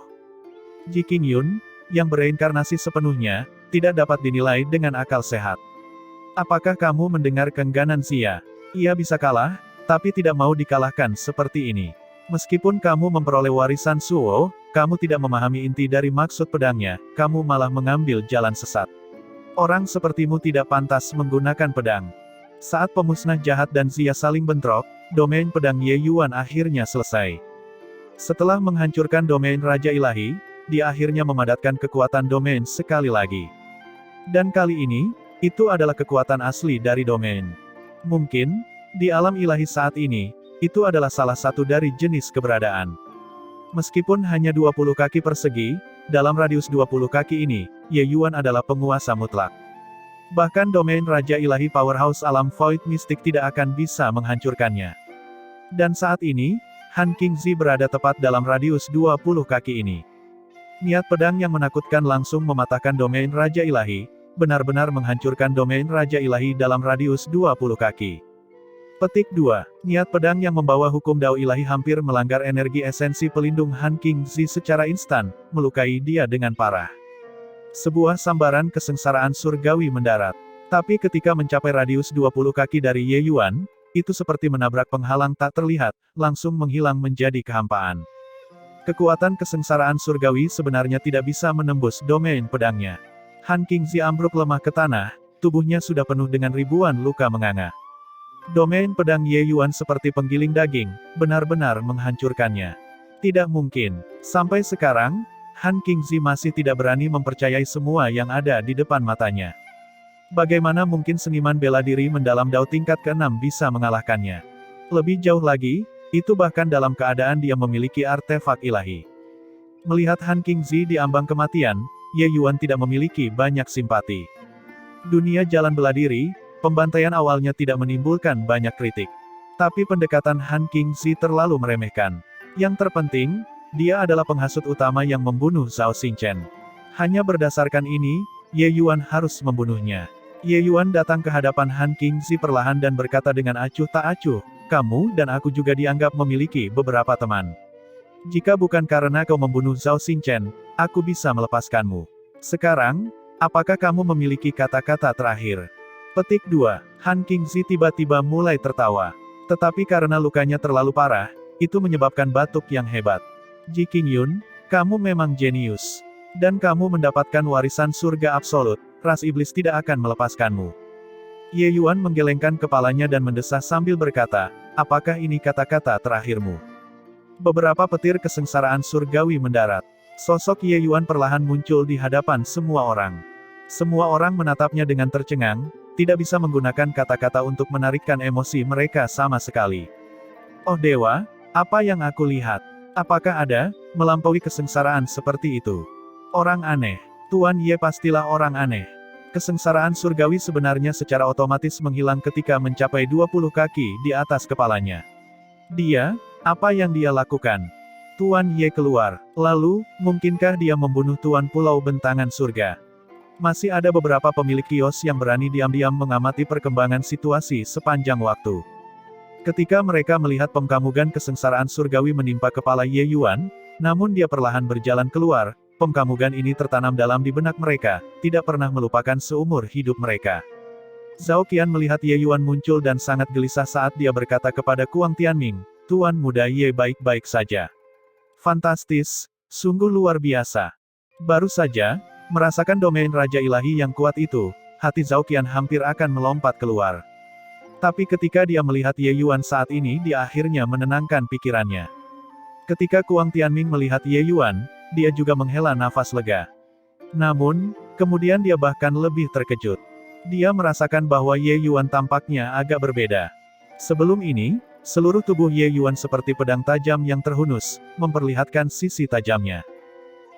Ji Qingyun, yang bereinkarnasi sepenuhnya, tidak dapat dinilai dengan akal sehat. Apakah kamu mendengar kengganan Xia? Ia bisa kalah, tapi tidak mau dikalahkan seperti ini. Meskipun kamu memperoleh warisan Suo, kamu tidak memahami inti dari maksud pedangnya, kamu malah mengambil jalan sesat. Orang sepertimu tidak pantas menggunakan pedang. Saat pemusnah jahat dan Xia saling bentrok, domain pedang Ye Yuan akhirnya selesai. Setelah menghancurkan domain Raja Ilahi, dia akhirnya memadatkan kekuatan domain sekali lagi. Dan kali ini, itu adalah kekuatan asli dari domain. Mungkin, di alam ilahi saat ini, itu adalah salah satu dari jenis keberadaan. Meskipun hanya 20 kaki persegi, dalam radius 20 kaki ini, Ye Yuan adalah penguasa mutlak. Bahkan domain Raja Ilahi Powerhouse Alam Void Mistik tidak akan bisa menghancurkannya. Dan saat ini, Han Qingzi berada tepat dalam radius 20 kaki ini. Niat pedang yang menakutkan langsung mematahkan domain Raja Ilahi, benar-benar menghancurkan domain Raja Ilahi dalam radius 20 kaki. Petik 2. Niat pedang yang membawa hukum Dao Ilahi hampir melanggar energi esensi pelindung Han Qingzi secara instan, melukai dia dengan parah. Sebuah sambaran kesengsaraan surgawi mendarat. Tapi ketika mencapai radius 20 kaki dari Ye Yuan, itu seperti menabrak penghalang tak terlihat, langsung menghilang menjadi kehampaan. Kekuatan kesengsaraan surgawi sebenarnya tidak bisa menembus domain pedangnya. Han Qingzi ambruk lemah ke tanah, tubuhnya sudah penuh dengan ribuan luka menganga. Domain pedang Ye Yuan seperti penggiling daging, benar-benar menghancurkannya. Tidak mungkin. Sampai sekarang, Han Qingzi masih tidak berani mempercayai semua yang ada di depan matanya. Bagaimana mungkin seniman bela diri mendalam Dao tingkat ke-6 bisa mengalahkannya? Lebih jauh lagi, itu bahkan dalam keadaan dia memiliki artefak ilahi. Melihat Han Qingzi di ambang kematian, Ye Yuan tidak memiliki banyak simpati. Dunia jalan bela diri, pembantaian awalnya tidak menimbulkan banyak kritik. Tapi pendekatan Han Qingzi terlalu meremehkan. Yang terpenting, dia adalah penghasut utama yang membunuh Zhao Xingchen. Hanya berdasarkan ini, Ye Yuan harus membunuhnya. Ye Yuan datang ke hadapan Han Qingzi perlahan dan berkata dengan acuh tak acuh, kamu dan aku juga dianggap memiliki beberapa teman. Jika bukan karena kau membunuh Zhao Xingchen, aku bisa melepaskanmu. Sekarang, apakah kamu memiliki kata-kata terakhir? Petik 2. Han Qingzi tiba-tiba mulai tertawa. Tetapi karena lukanya terlalu parah, itu menyebabkan batuk yang hebat. Ji Qingyun, kamu memang jenius. Dan kamu mendapatkan warisan surga absolut, ras iblis tidak akan melepaskanmu. Ye Yuan menggelengkan kepalanya dan mendesah sambil berkata, apakah ini kata-kata terakhirmu? Beberapa petir kesengsaraan surgawi mendarat. Sosok Ye Yuan perlahan muncul di hadapan semua orang. Semua orang menatapnya dengan tercengang, tidak bisa menggunakan kata-kata untuk menarikkan emosi mereka sama sekali. Oh dewa, apa yang aku lihat? Apakah ada, melampaui kesengsaraan seperti itu? Orang aneh. Tuan Ye pastilah orang aneh. Kesengsaraan surgawi sebenarnya secara otomatis menghilang ketika mencapai 20 kaki di atas kepalanya. Apa yang dia lakukan? Tuan Ye keluar. Lalu, mungkinkah dia membunuh Tuan Pulau Bentangan Surga? Masih ada beberapa pemilik kios yang berani diam-diam mengamati perkembangan situasi sepanjang waktu. Ketika mereka melihat pemkamugan kesengsaraan surgawi menimpa kepala Ye Yuan, namun dia perlahan berjalan keluar, pemkamugan ini tertanam dalam di benak mereka, tidak pernah melupakan seumur hidup mereka. Zhao Qian melihat Ye Yuan muncul dan sangat gelisah saat dia berkata kepada Kuang Tianming, Tuan Muda Ye baik-baik saja. Fantastis, sungguh luar biasa. Baru saja, merasakan domain Raja Ilahi yang kuat itu, hati Zhao Qian hampir akan melompat keluar. Tapi ketika dia melihat Ye Yuan saat ini dia akhirnya menenangkan pikirannya. Ketika Kuang Tianming melihat Ye Yuan, dia juga menghela nafas lega. Namun, kemudian dia bahkan lebih terkejut. Dia merasakan bahwa Ye Yuan tampaknya agak berbeda. Sebelum ini, seluruh tubuh Ye Yuan seperti pedang tajam yang terhunus, memperlihatkan sisi tajamnya.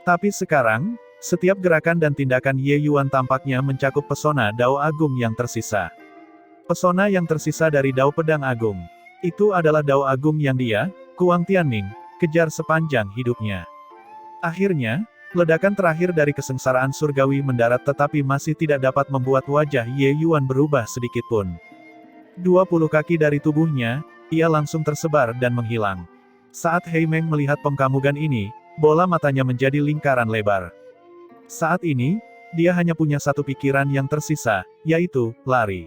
Tapi sekarang, Setiap gerakan dan tindakan Ye Yuan tampaknya mencakup pesona Dao Agung yang tersisa. Pesona yang tersisa dari Dao Pedang Agung. Itu adalah Dao Agung yang dia, Kuang Tianming, kejar sepanjang hidupnya. Akhirnya, ledakan terakhir dari kesengsaraan surgawi mendarat tetapi masih tidak dapat membuat wajah Ye Yuan berubah sedikitpun. 20 kaki dari tubuhnya, ia langsung tersebar dan menghilang. Saat Hei Meng melihat pengkamugan ini, bola matanya menjadi lingkaran lebar. Saat ini, dia hanya punya satu pikiran yang tersisa, yaitu, lari.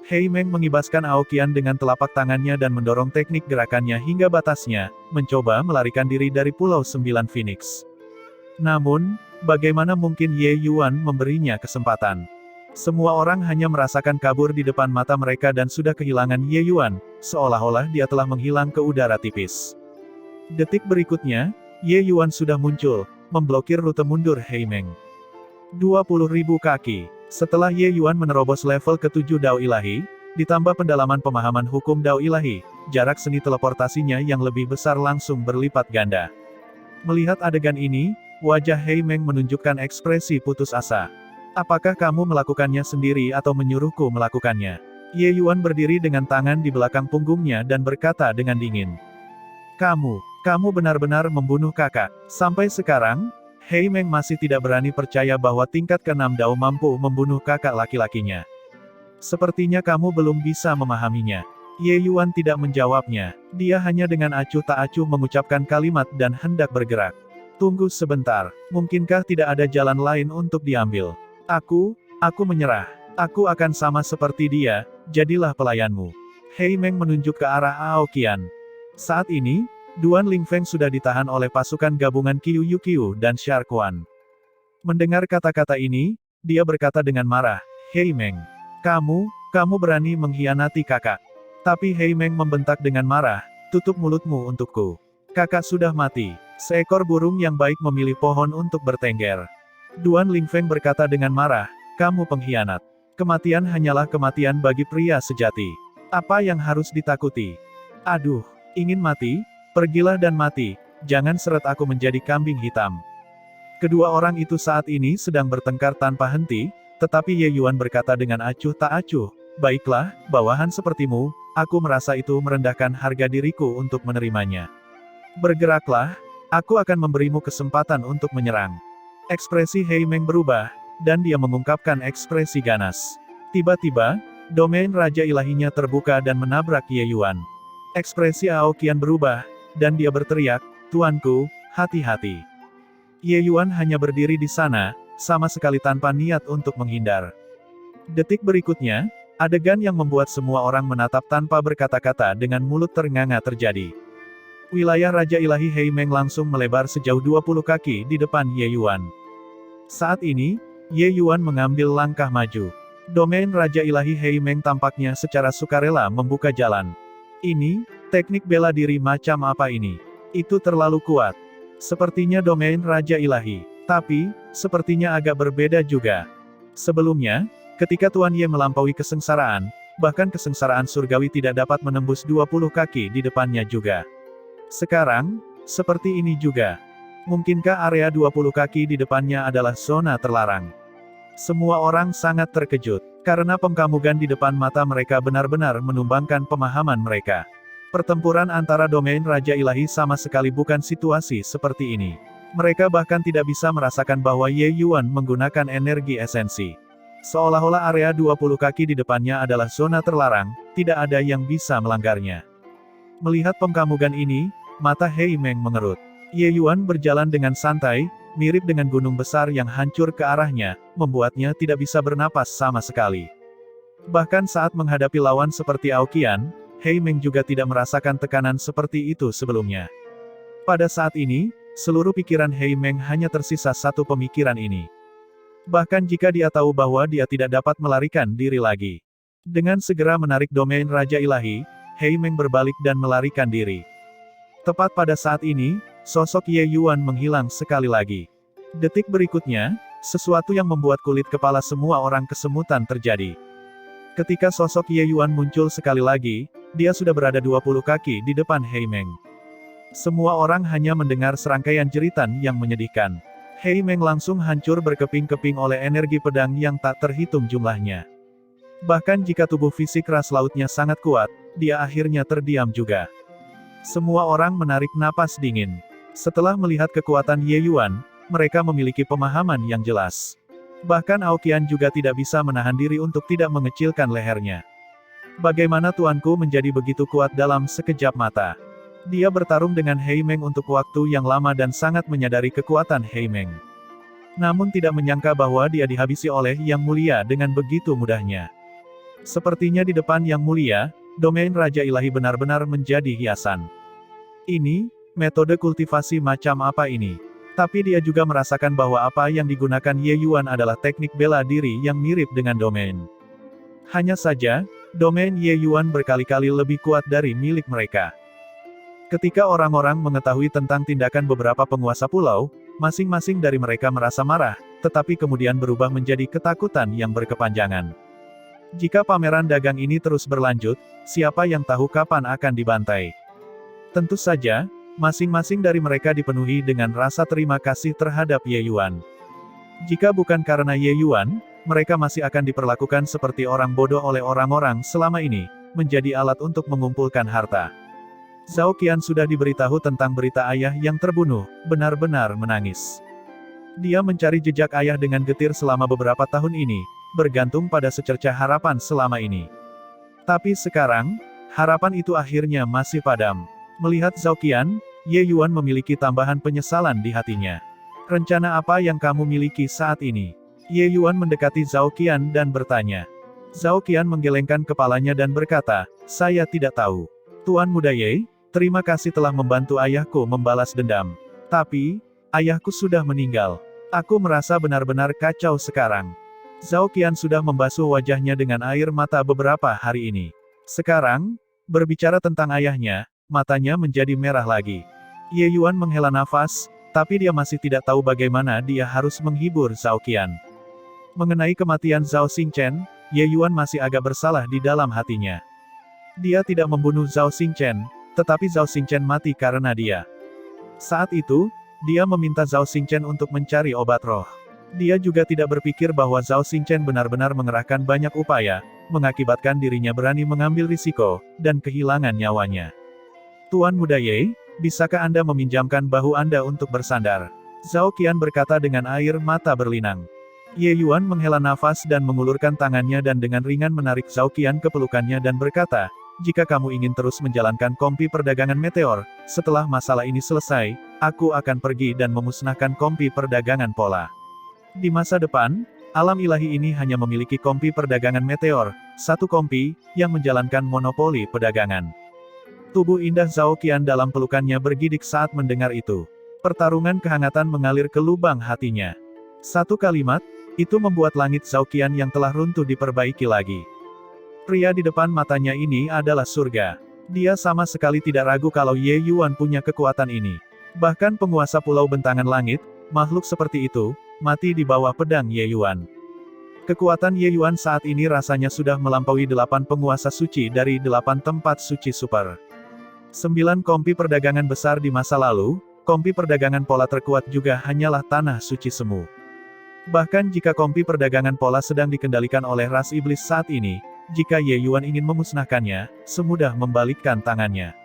Hei Meng mengibaskan Aoqian dengan telapak tangannya dan mendorong teknik gerakannya hingga batasnya, mencoba melarikan diri dari Pulau Sembilan Phoenix. Namun, bagaimana mungkin Ye Yuan memberinya kesempatan? Semua orang hanya merasakan kabur di depan mata mereka dan sudah kehilangan Ye Yuan, seolah-olah dia telah menghilang ke udara tipis. Detik berikutnya, Ye Yuan sudah muncul, memblokir rute mundur Hei Meng. 20.000 kaki. Setelah Ye Yuan menerobos level ke-7 Dao Ilahi, ditambah pendalaman pemahaman hukum Dao Ilahi, jarak seni teleportasinya yang lebih besar langsung berlipat ganda. Melihat adegan ini, wajah Hei Meng menunjukkan ekspresi putus asa. Apakah kamu melakukannya sendiri atau menyuruhku melakukannya? Ye Yuan berdiri dengan tangan di belakang punggungnya dan berkata dengan dingin. Kamu benar-benar membunuh kakak. Sampai sekarang, Hei Meng masih tidak berani percaya bahwa tingkat ke-6 Dao mampu membunuh kakak laki-lakinya. Sepertinya kamu belum bisa memahaminya. Ye Yuan tidak menjawabnya. Dia hanya dengan acuh tak acuh mengucapkan kalimat dan hendak bergerak. Tunggu sebentar, mungkinkah tidak ada jalan lain untuk diambil? Aku menyerah. Aku akan sama seperti dia, jadilah pelayanmu. Hei Meng menunjuk ke arah Aoqian. Saat ini, Duan Lingfeng sudah ditahan oleh pasukan gabungan Qiu Yuqiu dan Sharquan. Mendengar kata-kata ini, dia berkata dengan marah, Hei Meng, kamu berani mengkhianati kakak. Tapi Hei Meng membentak dengan marah, tutup mulutmu untukku. Kakak sudah mati. Seekor burung yang baik memilih pohon untuk bertengger. Duan Lingfeng berkata dengan marah, kamu pengkhianat. Kematian hanyalah kematian bagi pria sejati. Apa yang harus ditakuti? Aduh, ingin mati? Pergilah dan mati, jangan seret aku menjadi kambing hitam. Kedua orang itu saat ini sedang bertengkar tanpa henti, tetapi Ye Yuan berkata dengan acuh tak acuh, baiklah, bawahan sepertimu, aku merasa itu merendahkan harga diriku untuk menerimanya. Bergeraklah, aku akan memberimu kesempatan untuk menyerang. Ekspresi Hei Meng berubah, dan dia mengungkapkan ekspresi ganas. Tiba-tiba, domain Raja Ilahinya terbuka dan menabrak Ye Yuan. Ekspresi Aoqian berubah, dan dia berteriak, Tuanku, hati-hati. Ye Yuan hanya berdiri di sana, sama sekali tanpa niat untuk menghindar. Detik berikutnya, adegan yang membuat semua orang menatap tanpa berkata-kata dengan mulut ternganga terjadi. Wilayah Raja Ilahi Hei Meng langsung melebar sejauh 20 kaki di depan Ye Yuan. Saat ini, Ye Yuan mengambil langkah maju. Domain Raja Ilahi Hei Meng tampaknya secara sukarela membuka jalan. Ini, teknik bela diri macam apa ini? Itu terlalu kuat. Sepertinya domain Raja Ilahi. Tapi, sepertinya agak berbeda juga. Sebelumnya, ketika Tuan Ye melampaui kesengsaraan, bahkan kesengsaraan surgawi tidak dapat menembus 20 kaki di depannya juga. Sekarang, seperti ini juga. Mungkinkah area 20 kaki di depannya adalah zona terlarang? Semua orang sangat terkejut, karena pengkamugan di depan mata mereka benar-benar menumbangkan pemahaman mereka. Pertempuran antara domain Raja Ilahi sama sekali bukan situasi seperti ini. Mereka bahkan tidak bisa merasakan bahwa Ye Yuan menggunakan energi esensi. Seolah-olah area 20 kaki di depannya adalah zona terlarang, tidak ada yang bisa melanggarnya. Melihat pengkamugan ini, mata Hei Meng mengerut. Ye Yuan berjalan dengan santai, mirip dengan gunung besar yang hancur ke arahnya, membuatnya tidak bisa bernapas sama sekali. Bahkan saat menghadapi lawan seperti Aoqian, Hei Meng juga tidak merasakan tekanan seperti itu sebelumnya. Pada saat ini, seluruh pikiran Hei Meng hanya tersisa satu pemikiran ini. Bahkan jika dia tahu bahwa dia tidak dapat melarikan diri lagi. Dengan segera menarik domain Raja Ilahi, Hei Meng berbalik dan melarikan diri. Tepat pada saat ini, sosok Ye Yuan menghilang sekali lagi. Detik berikutnya, sesuatu yang membuat kulit kepala semua orang kesemutan terjadi. Ketika sosok Ye Yuan muncul sekali lagi, dia sudah berada 20 kaki di depan Hei Meng. Semua orang hanya mendengar serangkaian jeritan yang menyedihkan. Hei Meng langsung hancur berkeping-keping oleh energi pedang yang tak terhitung jumlahnya. Bahkan jika tubuh fisik ras lautnya sangat kuat, dia akhirnya terdiam juga. Semua orang menarik napas dingin. Setelah melihat kekuatan Ye Yuan, mereka memiliki pemahaman yang jelas. Bahkan Aoqian juga tidak bisa menahan diri untuk tidak mengecilkan lehernya. Bagaimana tuanku menjadi begitu kuat dalam sekejap mata? Dia bertarung dengan Hei Meng untuk waktu yang lama dan sangat menyadari kekuatan Hei Meng. Namun tidak menyangka bahwa dia dihabisi oleh Yang Mulia dengan begitu mudahnya. Sepertinya di depan Yang Mulia, domain Raja Ilahi benar-benar menjadi hiasan. Ini, metode kultivasi macam apa ini? Tapi dia juga merasakan bahwa apa yang digunakan Ye Yuan adalah teknik bela diri yang mirip dengan domain. Hanya saja, domain Ye Yuan berkali-kali lebih kuat dari milik mereka. Ketika orang-orang mengetahui tentang tindakan beberapa penguasa pulau, masing-masing dari mereka merasa marah, tetapi kemudian berubah menjadi ketakutan yang berkepanjangan. Jika pameran dagang ini terus berlanjut, siapa yang tahu kapan akan dibantai? Tentu saja, masing-masing dari mereka dipenuhi dengan rasa terima kasih terhadap Ye Yuan. Jika bukan karena Ye Yuan, mereka masih akan diperlakukan seperti orang bodoh oleh orang-orang selama ini, menjadi alat untuk mengumpulkan harta. Zhao Qian sudah diberitahu tentang berita ayah yang terbunuh, benar-benar menangis. Dia mencari jejak ayah dengan getir selama beberapa tahun ini, bergantung pada secercah harapan selama ini. Tapi sekarang, harapan itu akhirnya masih padam. Melihat Zhao Qian, Ye Yuan memiliki tambahan penyesalan di hatinya. Rencana apa yang kamu miliki saat ini? Ye Yuan mendekati Zhao Qian dan bertanya. Zhao Qian menggelengkan kepalanya dan berkata, saya tidak tahu. Tuan Muda Ye, terima kasih telah membantu ayahku membalas dendam. Tapi, ayahku sudah meninggal. Aku merasa benar-benar kacau sekarang. Zhao Qian sudah membasuh wajahnya dengan air mata beberapa hari ini. Sekarang, berbicara tentang ayahnya, matanya menjadi merah lagi. Ye Yuan menghela nafas, tapi dia masih tidak tahu bagaimana dia harus menghibur Zhao Qian. Mengenai kematian Zhao Xingchen, Ye Yuan masih agak bersalah di dalam hatinya. Dia tidak membunuh Zhao Xingchen, tetapi Zhao Xingchen mati karena dia. Saat itu, dia meminta Zhao Xingchen untuk mencari obat roh. Dia juga tidak berpikir bahwa Zhao Xingchen benar-benar mengerahkan banyak upaya, mengakibatkan dirinya berani mengambil risiko, dan kehilangan nyawanya. Tuan Muda Ye, bisakah Anda meminjamkan bahu Anda untuk bersandar? Zhao Qian berkata dengan air mata berlinang. Ye Yuan menghela nafas dan mengulurkan tangannya dan dengan ringan menarik Zhao Qian ke pelukannya dan berkata, jika kamu ingin terus menjalankan kompi perdagangan meteor, setelah masalah ini selesai, aku akan pergi dan memusnahkan kompi perdagangan pola. Di masa depan, alam ilahi ini hanya memiliki kompi perdagangan meteor, satu kompi, yang menjalankan monopoli perdagangan. Tubuh indah Zhao Qian dalam pelukannya bergidik saat mendengar itu. Pertarungan kehangatan mengalir ke lubang hatinya. Satu kalimat, itu membuat langit Zhao Qian yang telah runtuh diperbaiki lagi. Pria di depan matanya ini adalah surga. Dia sama sekali tidak ragu kalau Ye Yuan punya kekuatan ini. Bahkan penguasa Pulau Bentangan Langit, makhluk seperti itu, mati di bawah pedang Ye Yuan. Kekuatan Ye Yuan saat ini rasanya sudah melampaui 8 penguasa suci dari 8 tempat suci super. 9 kompi perdagangan besar di masa lalu, kompi perdagangan pola terkuat juga hanyalah tanah suci semu. Bahkan jika kompi perdagangan pola sedang dikendalikan oleh ras iblis saat ini, jika Ye Yuan ingin memusnahkannya, semudah membalikkan tangannya.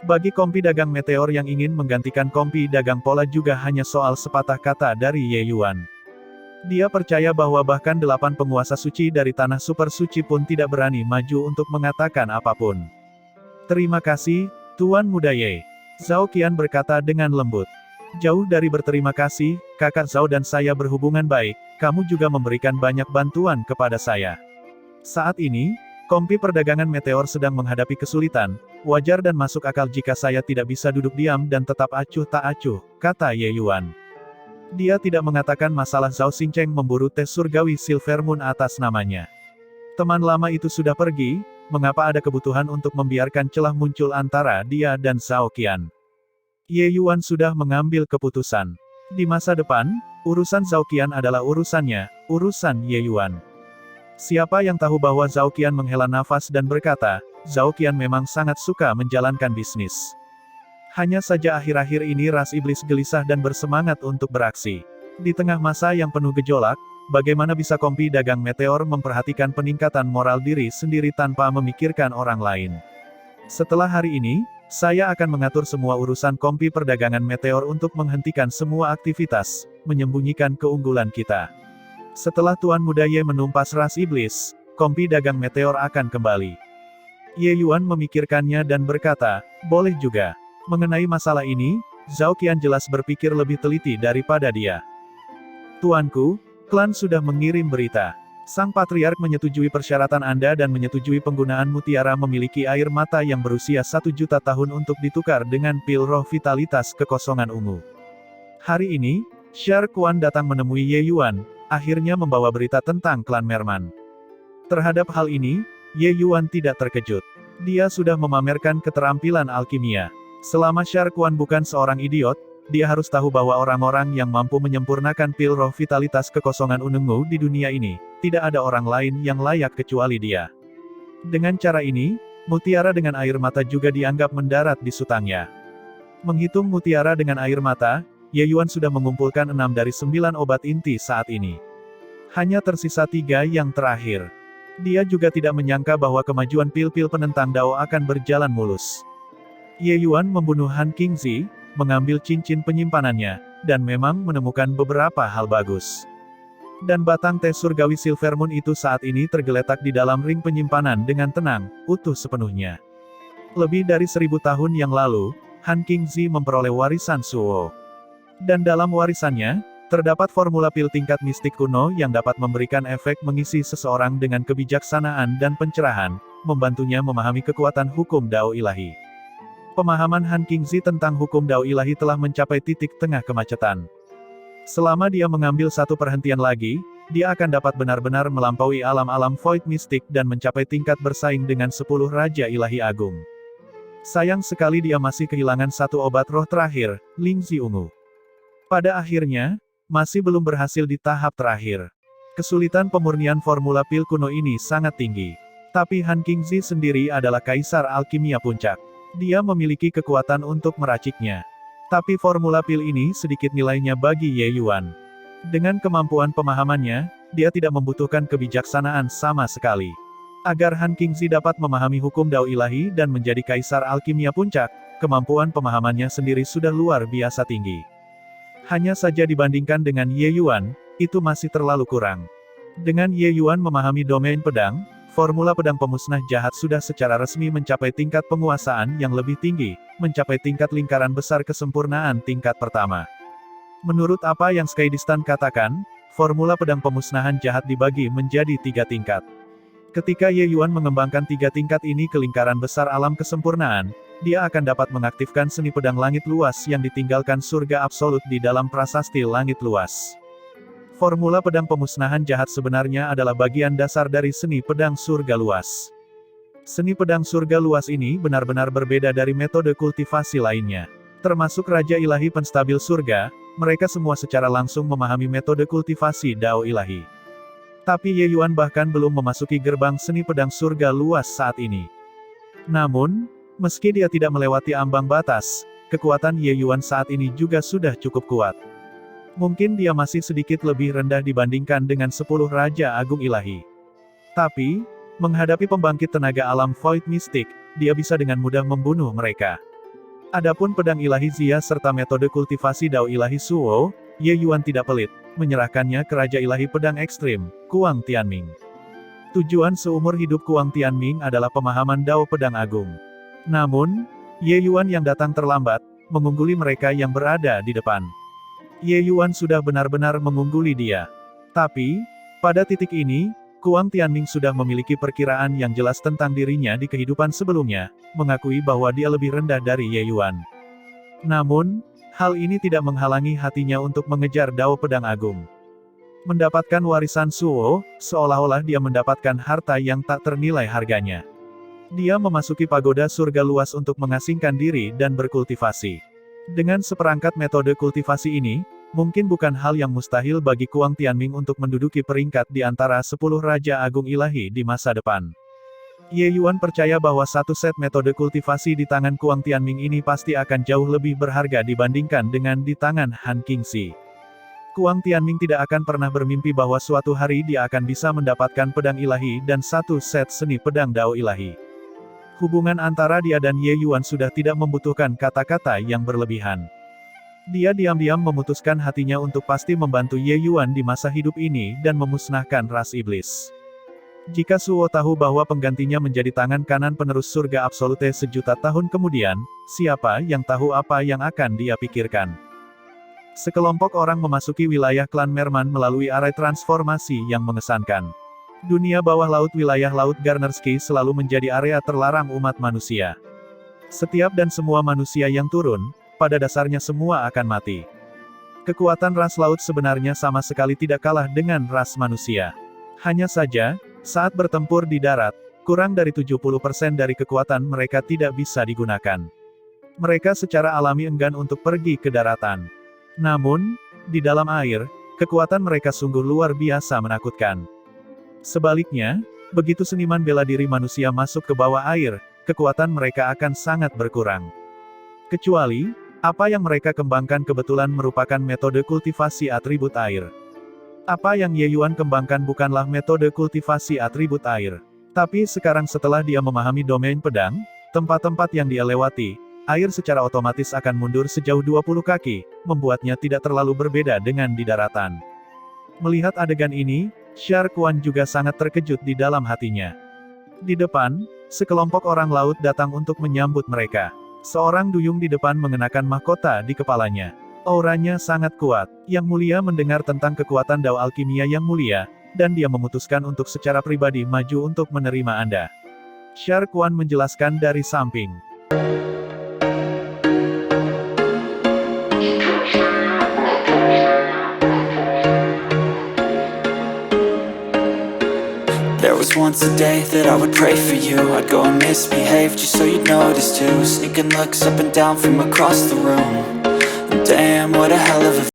Bagi kompi dagang meteor yang ingin menggantikan kompi dagang pola juga hanya soal sepatah kata dari Ye Yuan. Dia percaya bahwa bahkan 8 penguasa suci dari tanah super suci pun tidak berani maju untuk mengatakan apapun. Terima kasih, Tuan Muda Ye. Zhao Qian berkata dengan lembut. Jauh dari berterima kasih, kakak Zhao dan saya berhubungan baik, kamu juga memberikan banyak bantuan kepada saya. Saat ini, kompi perdagangan meteor sedang menghadapi kesulitan, wajar dan masuk akal jika saya tidak bisa duduk diam dan tetap acuh tak acuh, kata Ye Yuan. Dia tidak mengatakan masalah Zhao Xingchen memburu tes surgawi Silver Moon atas namanya. Teman lama itu sudah pergi, mengapa ada kebutuhan untuk membiarkan celah muncul antara dia dan Zhao Qian? Ye Yuan sudah mengambil keputusan. Di masa depan, urusan Zhao Qian adalah urusannya, urusan Ye Yuan. Siapa yang tahu bahwa Zhao Qian menghela nafas dan berkata, Zhao Qian memang sangat suka menjalankan bisnis. Hanya saja akhir-akhir ini ras iblis gelisah dan bersemangat untuk beraksi. Di tengah masa yang penuh gejolak, bagaimana bisa kompi dagang meteor memperhatikan peningkatan moral diri sendiri tanpa memikirkan orang lain? Setelah hari ini, saya akan mengatur semua urusan kompi perdagangan meteor untuk menghentikan semua aktivitas, menyembunyikan keunggulan kita. Setelah Tuan Muda Ye menumpas ras iblis, kompi dagang meteor akan kembali. Ye Yuan memikirkannya dan berkata, boleh juga. Mengenai masalah ini, Zhao Qian jelas berpikir lebih teliti daripada dia. Tuanku, klan sudah mengirim berita. Sang Patriark menyetujui persyaratan Anda dan menyetujui penggunaan mutiara memiliki air mata yang berusia 1 juta tahun untuk ditukar dengan pil roh vitalitas kekosongan ungu. Hari ini, Shar Quan datang menemui Ye Yuan, akhirnya membawa berita tentang klan Merman. Terhadap hal ini, Ye Yuan tidak terkejut. Dia sudah memamerkan keterampilan alkimia. Selama Shar Quan bukan seorang idiot, dia harus tahu bahwa orang-orang yang mampu menyempurnakan pil roh vitalitas kekosongan ungu di dunia ini, tidak ada orang lain yang layak kecuali dia. Dengan cara ini, mutiara dengan air mata juga dianggap mendarat di sutangnya. Menghitung mutiara dengan air mata, Ye Yuan sudah mengumpulkan 6 dari 9 obat inti saat ini. Hanya tersisa 3 yang terakhir. Dia juga tidak menyangka bahwa kemajuan pil-pil penentang Dao akan berjalan mulus. Ye Yuan membunuh Han Qingzi, mengambil cincin penyimpanannya, dan memang menemukan beberapa hal bagus. Dan batang teh surgawi Silver Moon itu saat ini tergeletak di dalam ring penyimpanan dengan tenang, utuh sepenuhnya. Lebih dari 1000 tahun yang lalu, Han Qingzi memperoleh warisan Suo. Dan dalam warisannya, terdapat formula pil tingkat mistik kuno yang dapat memberikan efek mengisi seseorang dengan kebijaksanaan dan pencerahan, membantunya memahami kekuatan hukum Dao ilahi. Pemahaman Han Qingzi tentang hukum Dao ilahi telah mencapai titik tengah kemacetan. Selama dia mengambil satu perhentian lagi, dia akan dapat benar-benar melampaui alam-alam void mistik dan mencapai tingkat bersaing dengan 10 Raja Ilahi Agung. Sayang sekali dia masih kehilangan satu obat roh terakhir, Lingzi Ungu. Pada akhirnya, masih belum berhasil di tahap terakhir. Kesulitan pemurnian formula pil kuno ini sangat tinggi. Tapi Han Qingzi sendiri adalah kaisar alkimia puncak. Dia memiliki kekuatan untuk meraciknya. Tapi formula pil ini sedikit nilainya bagi Ye Yuan. Dengan kemampuan pemahamannya, dia tidak membutuhkan kebijaksanaan sama sekali. Agar Han Qingzi dapat memahami hukum Dao ilahi dan menjadi kaisar alkimia puncak, kemampuan pemahamannya sendiri sudah luar biasa tinggi. Hanya saja dibandingkan dengan Ye Yuan, itu masih terlalu kurang. Dengan Ye Yuan memahami domain pedang, formula pedang pemusnah jahat sudah secara resmi mencapai tingkat penguasaan yang lebih tinggi, mencapai tingkat lingkaran besar kesempurnaan tingkat pertama. Menurut apa yang Skydistan katakan, formula pedang pemusnahan jahat dibagi menjadi 3 tingkat. Ketika Ye Yuan mengembangkan 3 tingkat ini ke lingkaran besar alam kesempurnaan, dia akan dapat mengaktifkan seni pedang langit luas yang ditinggalkan surga absolut di dalam prasasti langit luas. Formula pedang pemusnahan jahat sebenarnya adalah bagian dasar dari seni pedang surga luas. Seni pedang surga luas ini benar-benar berbeda dari metode kultivasi lainnya. Termasuk Raja Ilahi Penstabil Surga, mereka semua secara langsung memahami metode kultivasi Dao Ilahi. Tapi Ye Yuan bahkan belum memasuki gerbang seni pedang surga luas saat ini. Namun, meski dia tidak melewati ambang batas, kekuatan Ye Yuan saat ini juga sudah cukup kuat. Mungkin dia masih sedikit lebih rendah dibandingkan dengan 10 Raja Agung Ilahi. Tapi, menghadapi pembangkit tenaga alam void mistik, dia bisa dengan mudah membunuh mereka. Adapun pedang ilahi Zia serta metode kultivasi Dao ilahi Suo, Ye Yuan tidak pelit, menyerahkannya ke Raja Ilahi Pedang Ekstrim, Kuang Tianming. Tujuan seumur hidup Kuang Tianming adalah pemahaman Dao Pedang Agung. Namun, Ye Yuan yang datang terlambat, mengungguli mereka yang berada di depan. Ye Yuan sudah benar-benar mengungguli dia. Tapi, pada titik ini, Kuang Tianming sudah memiliki perkiraan yang jelas tentang dirinya di kehidupan sebelumnya, mengakui bahwa dia lebih rendah dari Ye Yuan. Namun, hal ini tidak menghalangi hatinya untuk mengejar Dao Pedang Agung. Mendapatkan warisan Suo, seolah-olah dia mendapatkan harta yang tak ternilai harganya. Dia memasuki pagoda surga luas untuk mengasingkan diri dan berkultivasi. Dengan seperangkat metode kultivasi ini, mungkin bukan hal yang mustahil bagi Kuang Tianming untuk menduduki peringkat di antara 10 Raja Agung Ilahi di masa depan. Ye Yuan percaya bahwa satu set metode kultivasi di tangan Kuang Tianming ini pasti akan jauh lebih berharga dibandingkan dengan di tangan Han Qingzi. Kuang Tianming tidak akan pernah bermimpi bahwa suatu hari dia akan bisa mendapatkan pedang ilahi dan satu set seni pedang Dao ilahi. Hubungan antara dia dan Ye Yuan sudah tidak membutuhkan kata-kata yang berlebihan. Dia diam-diam memutuskan hatinya untuk pasti membantu Ye Yuan di masa hidup ini dan memusnahkan ras iblis. Jika Suwo tahu bahwa penggantinya menjadi tangan kanan penerus surga absolute sejuta tahun kemudian, siapa yang tahu apa yang akan dia pikirkan? Sekelompok orang memasuki wilayah klan Merman melalui arai transformasi yang mengesankan. Dunia bawah laut wilayah Laut Garnersky selalu menjadi area terlarang umat manusia. Setiap dan semua manusia yang turun, pada dasarnya semua akan mati. Kekuatan ras laut sebenarnya sama sekali tidak kalah dengan ras manusia. Hanya saja, saat bertempur di darat, kurang dari 70% dari kekuatan mereka tidak bisa digunakan. Mereka secara alami enggan untuk pergi ke daratan. Namun, di dalam air, kekuatan mereka sungguh luar biasa menakutkan. Sebaliknya, begitu seniman bela diri manusia masuk ke bawah air, kekuatan mereka akan sangat berkurang. Kecuali, apa yang mereka kembangkan kebetulan merupakan metode kultivasi atribut air. Apa yang Ye Yuan kembangkan bukanlah metode kultivasi atribut air. Tapi sekarang setelah dia memahami domain pedang, tempat-tempat yang dia lewati, air secara otomatis akan mundur sejauh 20 kaki, membuatnya tidak terlalu berbeda dengan di daratan. Melihat adegan ini, Shar Quan juga sangat terkejut di dalam hatinya. Di depan, sekelompok orang laut datang untuk menyambut mereka. Seorang duyung di depan mengenakan mahkota di kepalanya. Auranya sangat kuat. Yang Mulia mendengar tentang kekuatan Dao Alkimia Yang Mulia, dan dia memutuskan untuk secara pribadi maju untuk menerima Anda. Shar Quan menjelaskan dari samping. There was once a day that I would pray for you. I'd go and misbehave just so you'd notice too. Sneaking looks up and down from across the room. Damn, what a hell of a